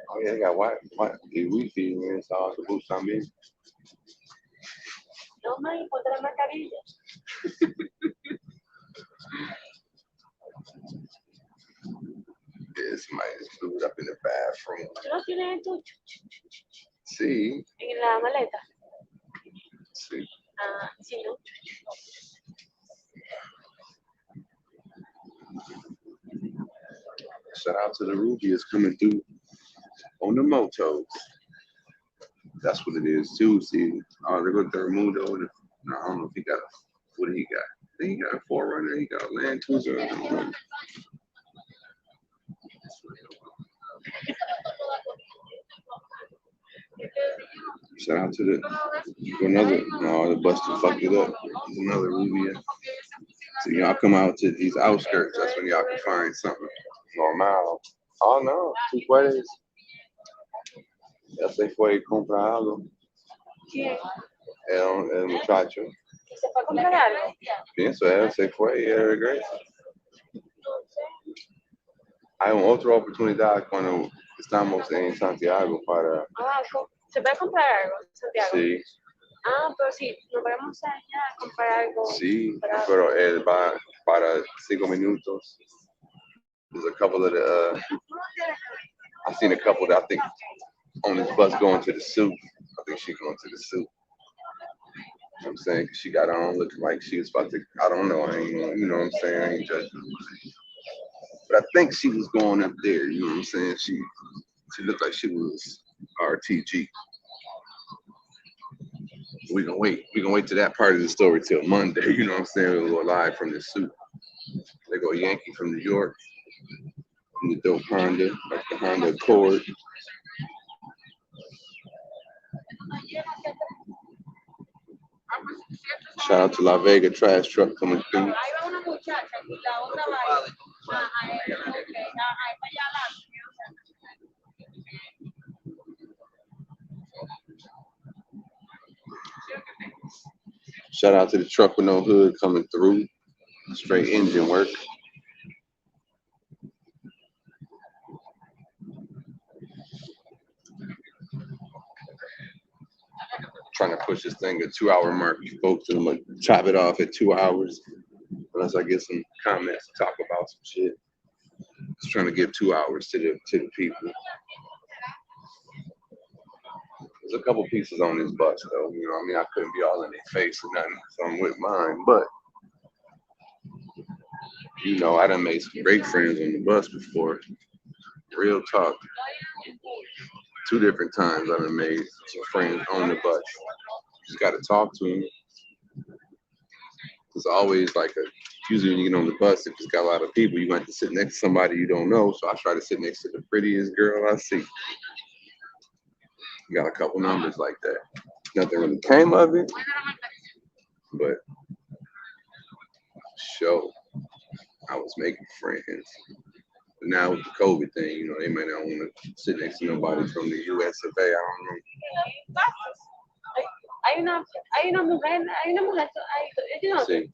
Oh yeah, they got white Wi-Fi, man. It's all the boots I'm in. Toma y ponte la mascarilla. Yeah, somebody just blew it up in the bathroom. ¿Tú lo tienes en tu? See? En la maleta. See? Ah, sí, ¿no? Shout out to the Rubias coming through on the motos. That's what it is too. See, they go to Raimundo. No, I don't know if he got what he got. I think he got a Forerunner. He got a Land Cruiser. I don't know. Shout out to another. No, the Buster fucked it up. There's another Rubia. So y'all come out to these outskirts. That's when y'all can find something normal. Oh no, tú puedes. Ya se fue y compra algo. ¿Quién? El muchacho. ¿Que se fue a comprar algo? Pienso, él se fue y él regresa. Hay otra oportunidad cuando estamos en Santiago para. Ah, ¿se puede comprar algo en Santiago? Sí. Ah, pero sí, nos vamos allá a comprar algo. Sí, pero él va para 5 minutos. There's a couple of the. I've seen a couple that I think on this bus going to the soup. I think she's going to the soup. You know what I'm saying? She got on looking like she was about to. I don't know. I ain't. You know what I'm saying? I ain't judging. But I think she was going up there. You know what I'm saying? She looked like she was RTG. We gonna wait. We gonna wait to that part of the story till Monday. You know what I'm saying? We'll go live from the suit. They go Yankee from New York, from the dope Honda, like the Honda Accord. Shout out to La Vega trash truck coming through. Shout out to the truck with no hood coming through. Straight engine work. Trying to push this thing a 2 hour mark. Folks, I'm gonna chop it off at 2 hours unless I get some comments to talk about some shit. Just trying to give 2 hours to the people. There's a couple pieces on this bus though. You know what I mean? I couldn't be all in their face or nothing, so I'm with mine. But you know, I done made some great friends on the bus before. Real talk. 2 different times I done made some friends on the bus. Just got to talk to them. It's always like usually when you get on the bus, if it's got a lot of people, you might have to sit next to somebody you don't know. So I try to sit next to the prettiest girl I see. Got a couple numbers like that. Nothing really came of it, but show I was making friends. But now with the COVID thing, you know, they might not want to sit next to nobody from the US of A. I don't know. Sí.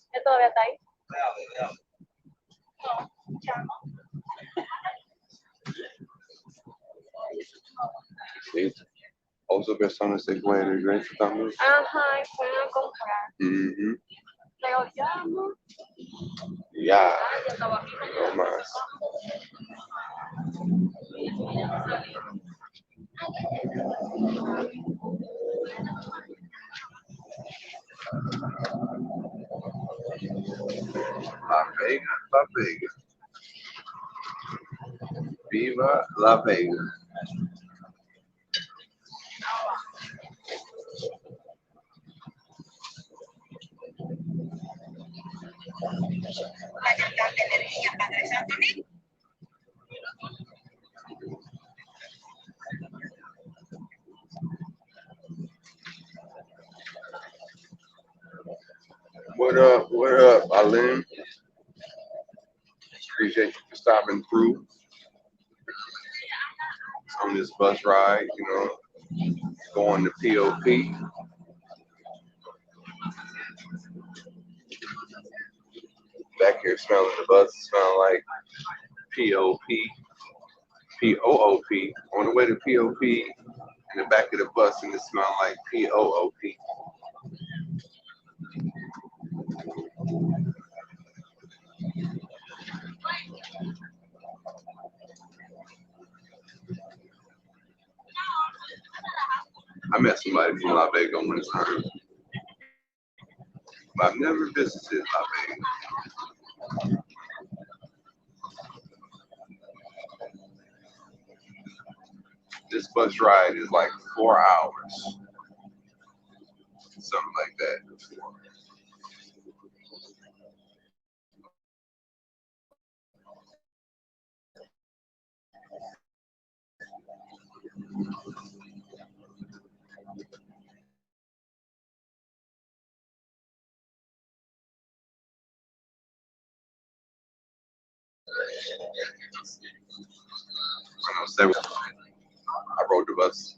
Sí. Also personas se pueden regresar también. Ajá, y fueron a comprar. Luego llamo. Ya, no más. La Vega, La Vega. Viva La Vega. What up, Alin? Appreciate you for stopping through on this bus ride, you know, going to POP. Back here smelling the bus, smelling like POP, POOP. On the way to POP, in the back of the bus, and it smelled like POOP. I met somebody from La Vega one time, but I've never visited La Vega. This bus ride is like 4 hours, something like that. I rode the bus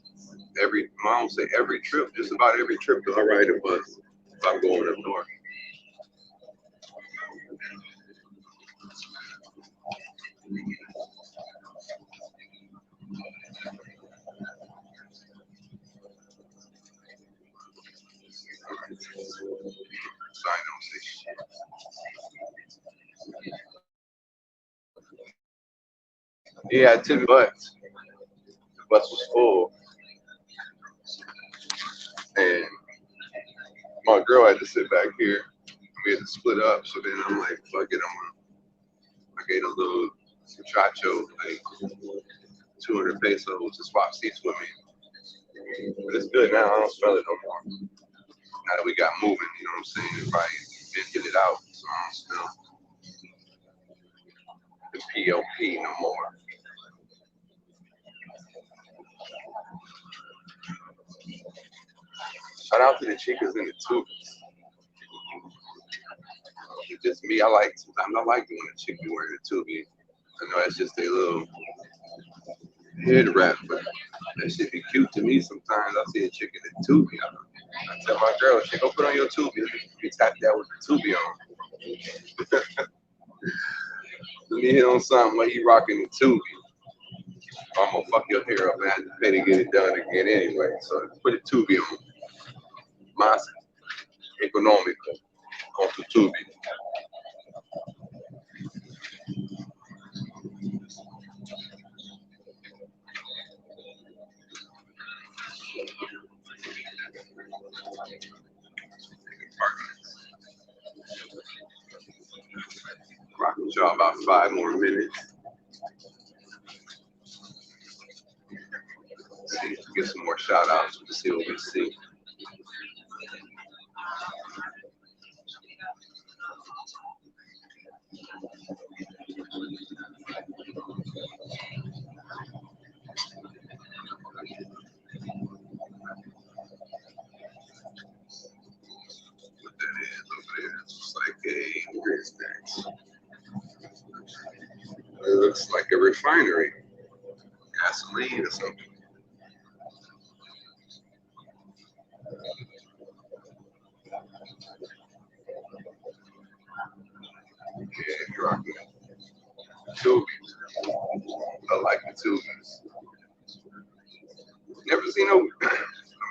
I don't say every trip, just about every trip I ride a bus if I'm going up north. So I don't say shit. Yeah, I took the bus. The bus was full, and my girl had to sit back here. We had to split up. So then I'm like, fuck it, I gave a little muchacho like 200 pesos to swap seats with me. But it's good now. I don't smell it no more. Now that we got moving, you know what I'm saying? Everybody been get it out. So I don't smell the PLP no more. Shout out to the chicas in the tubes. It's just me. Sometimes I like doing a chick be wearing a tubie. I know that's just a little head wrap, but that shit be cute to me sometimes. I see a chick in a tubie. I tell my girl, she go put on your tubie. You tap that with the tubie on. Let me hit on something while you rocking the tubie. I'm gonna fuck your hair up and have to pay to get it done again anyway. So put a tubie on. Más económico con tu tubie. Rock with y'all about 5 more minutes. See, get some more shout outs to see what we see. What that is over there. It's like a where's that? It looks like a refinery. Gasoline or something. Yeah, you're rocking tubies. I like the tubies. Never seen no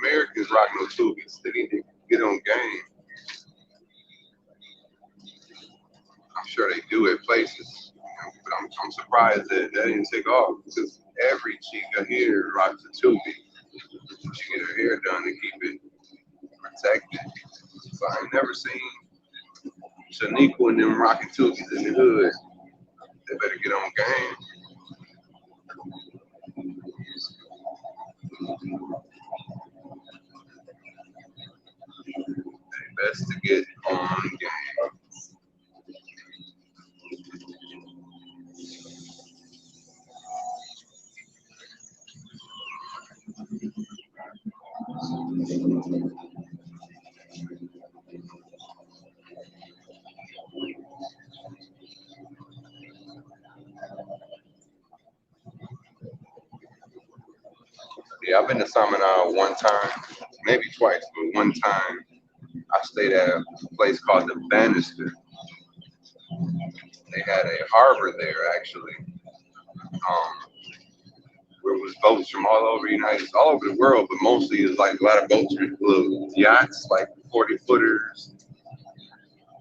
Americans rock no tubies. They need to get on game. I'm sure they do at places. But I'm surprised that didn't take off because every chica here rocks a tubie. She get her hair done to keep it protected. So I ain't never seen Shaniqua and them rocking tubies in the hood. They better get on game. They best to get on game. Yeah, I've been to Samanal one time, maybe twice, but one time I stayed at a place called the Bannister. They had a harbor there actually, where it was boats from all over all over the world, but mostly it's like a lot of boats with little yachts, like 40 footers,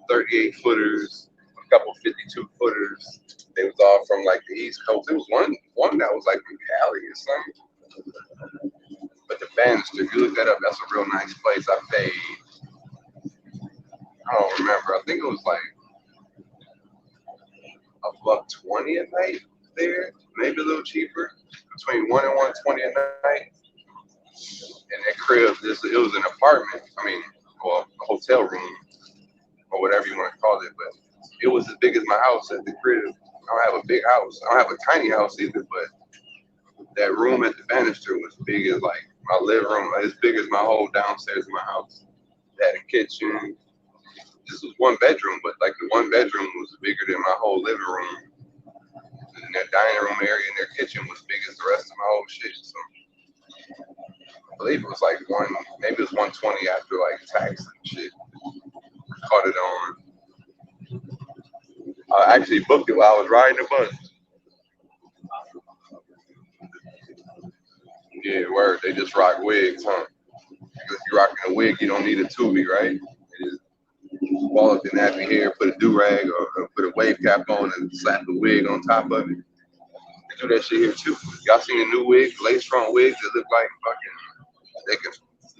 38 footers, a couple 52 footers. They was all from like the East Coast. There was one that was like from Cali or something. But the Bannister, if you look that up, that's a real nice place. I paid, I don't remember. I think it was like $120 a night there, maybe a little cheaper, between 1 and 120 a night. And that crib, it was an apartment. I mean, well, a hotel room or whatever you want to call it, but it was as big as my house at the crib. I don't have a big house. I don't have a tiny house either, but that room at the Bannister was big as like my living room, as big as my whole downstairs in my house. It had a kitchen. This was one bedroom, but like the one bedroom was bigger than my whole living room. And their dining room area and their kitchen was big as the rest of my whole shit. So I believe it was like maybe it was 120 after like tax and shit. Caught it on. I actually booked it while I was riding the bus. Yeah, word. They just rock wigs, huh? If you're rocking a wig, you don't need a tubie, right? You just ball up the nappy hair, put a do rag or put a wave cap on and slap the wig on top of it. They do that shit here too. Y'all seen the new wigs, lace front wigs that look like fucking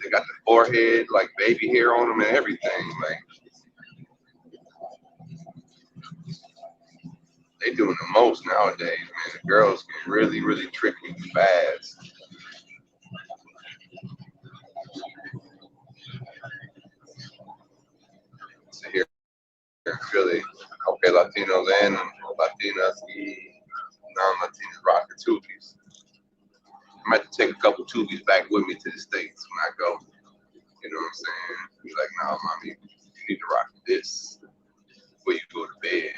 they got the forehead like baby hair on them and everything. Like they doing the most nowadays, man. The girls get really, really tricky fast. Latinos and Latinas y non-Latinas rocking tubies. I might take a couple tubies back with me to the States when I go. You know what I'm saying? Be like, nah, mommy, you need to rock this before you go to bed.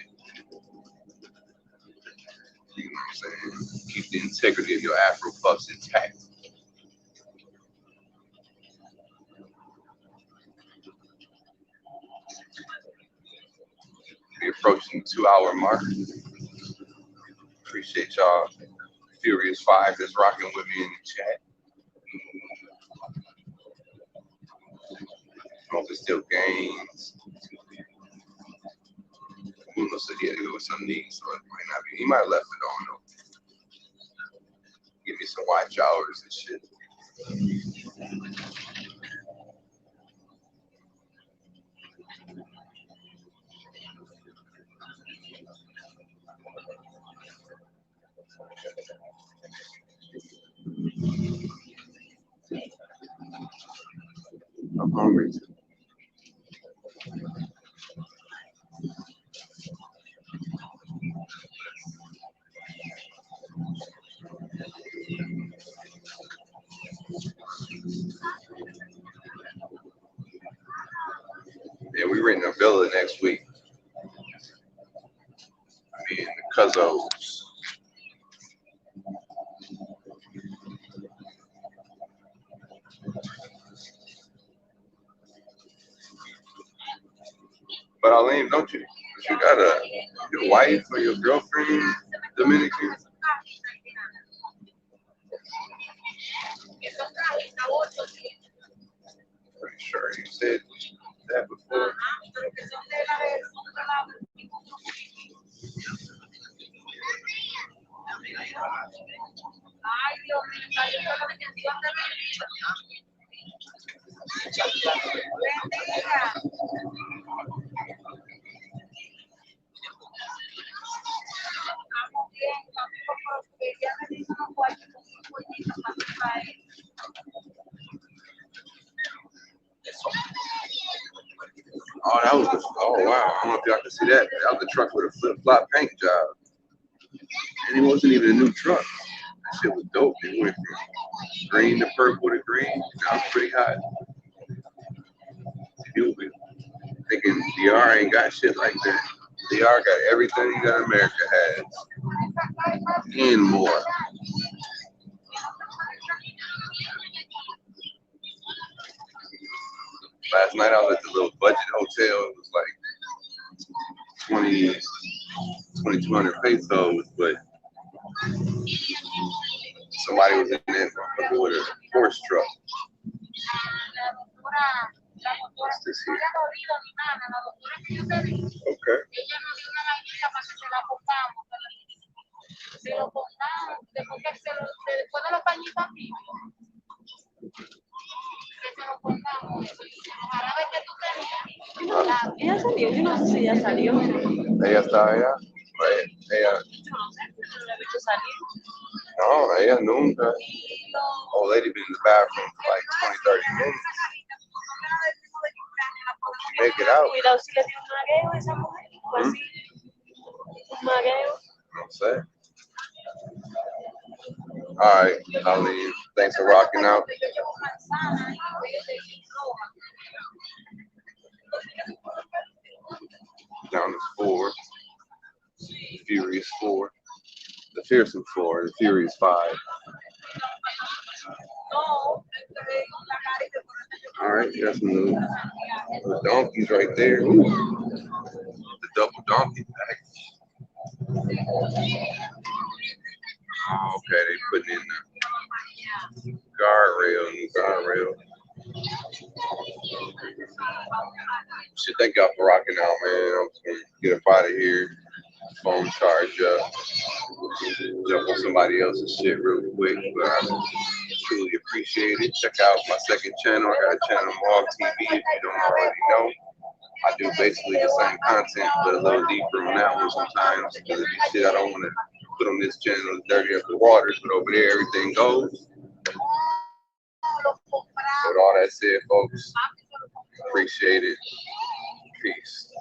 You know what I'm saying? Keep the integrity of your Afro puffs intact. We're approaching the 2 hour mark. Appreciate y'all. Furious Five that's rocking with me in the chat. Smoking still gains. Uno said he had to go with some needs, so it might not be. He might have left it on though. Give me some watch hours and shit. I'm hungry too. Yeah, we renting a villa next week. Me and the Cuzzos. But Arlene, don't you? You got your wife or your girlfriend Dominican? Pretty sure you said that before. Oh, that was oh wow! I don't know if y'all can see that. That was the truck with a flip flop paint job, and it wasn't even a new truck. That shit was dope. It went from green to purple to green. That was pretty hot. You'll be thinking DR ain't got shit like that. DR got everything that America has and more. Last night I was at the little budget hotel. It was like 2,200 pesos, but somebody was in there with a horse truck. What's this here? Okay. Ella salió, yo no sé si ella salió. Ella está allá. Ella. No, ella nunca. Old lady been in the bathroom for like 20, 30 minutes. She make it out. Cuidado si le dio un magueo a esa mujer. Pues sí, un magueo. I'm saying. All right, I'll leave. Thanks for rocking out. Down to 4. Furious 4. The Fearsome 4. The Furious 5. All right, got some little donkeys right there. Ooh. The double donkey pack. Oh, okay, they putting in the guardrail, new guardrail. Shit, thank y'all for rocking out, man. I'm just gonna get up out of here. Phone charge up. Jump on somebody else's shit real quick, but I truly appreciate it. Check out my second channel. I got a channel, Mog TV, if you don't already know. I do basically the same content, but a little deeper on that one sometimes. Because if you shit I don't want to put on this channel is dirty up the waters, but over there everything goes. With all that said, folks, appreciate it. Peace.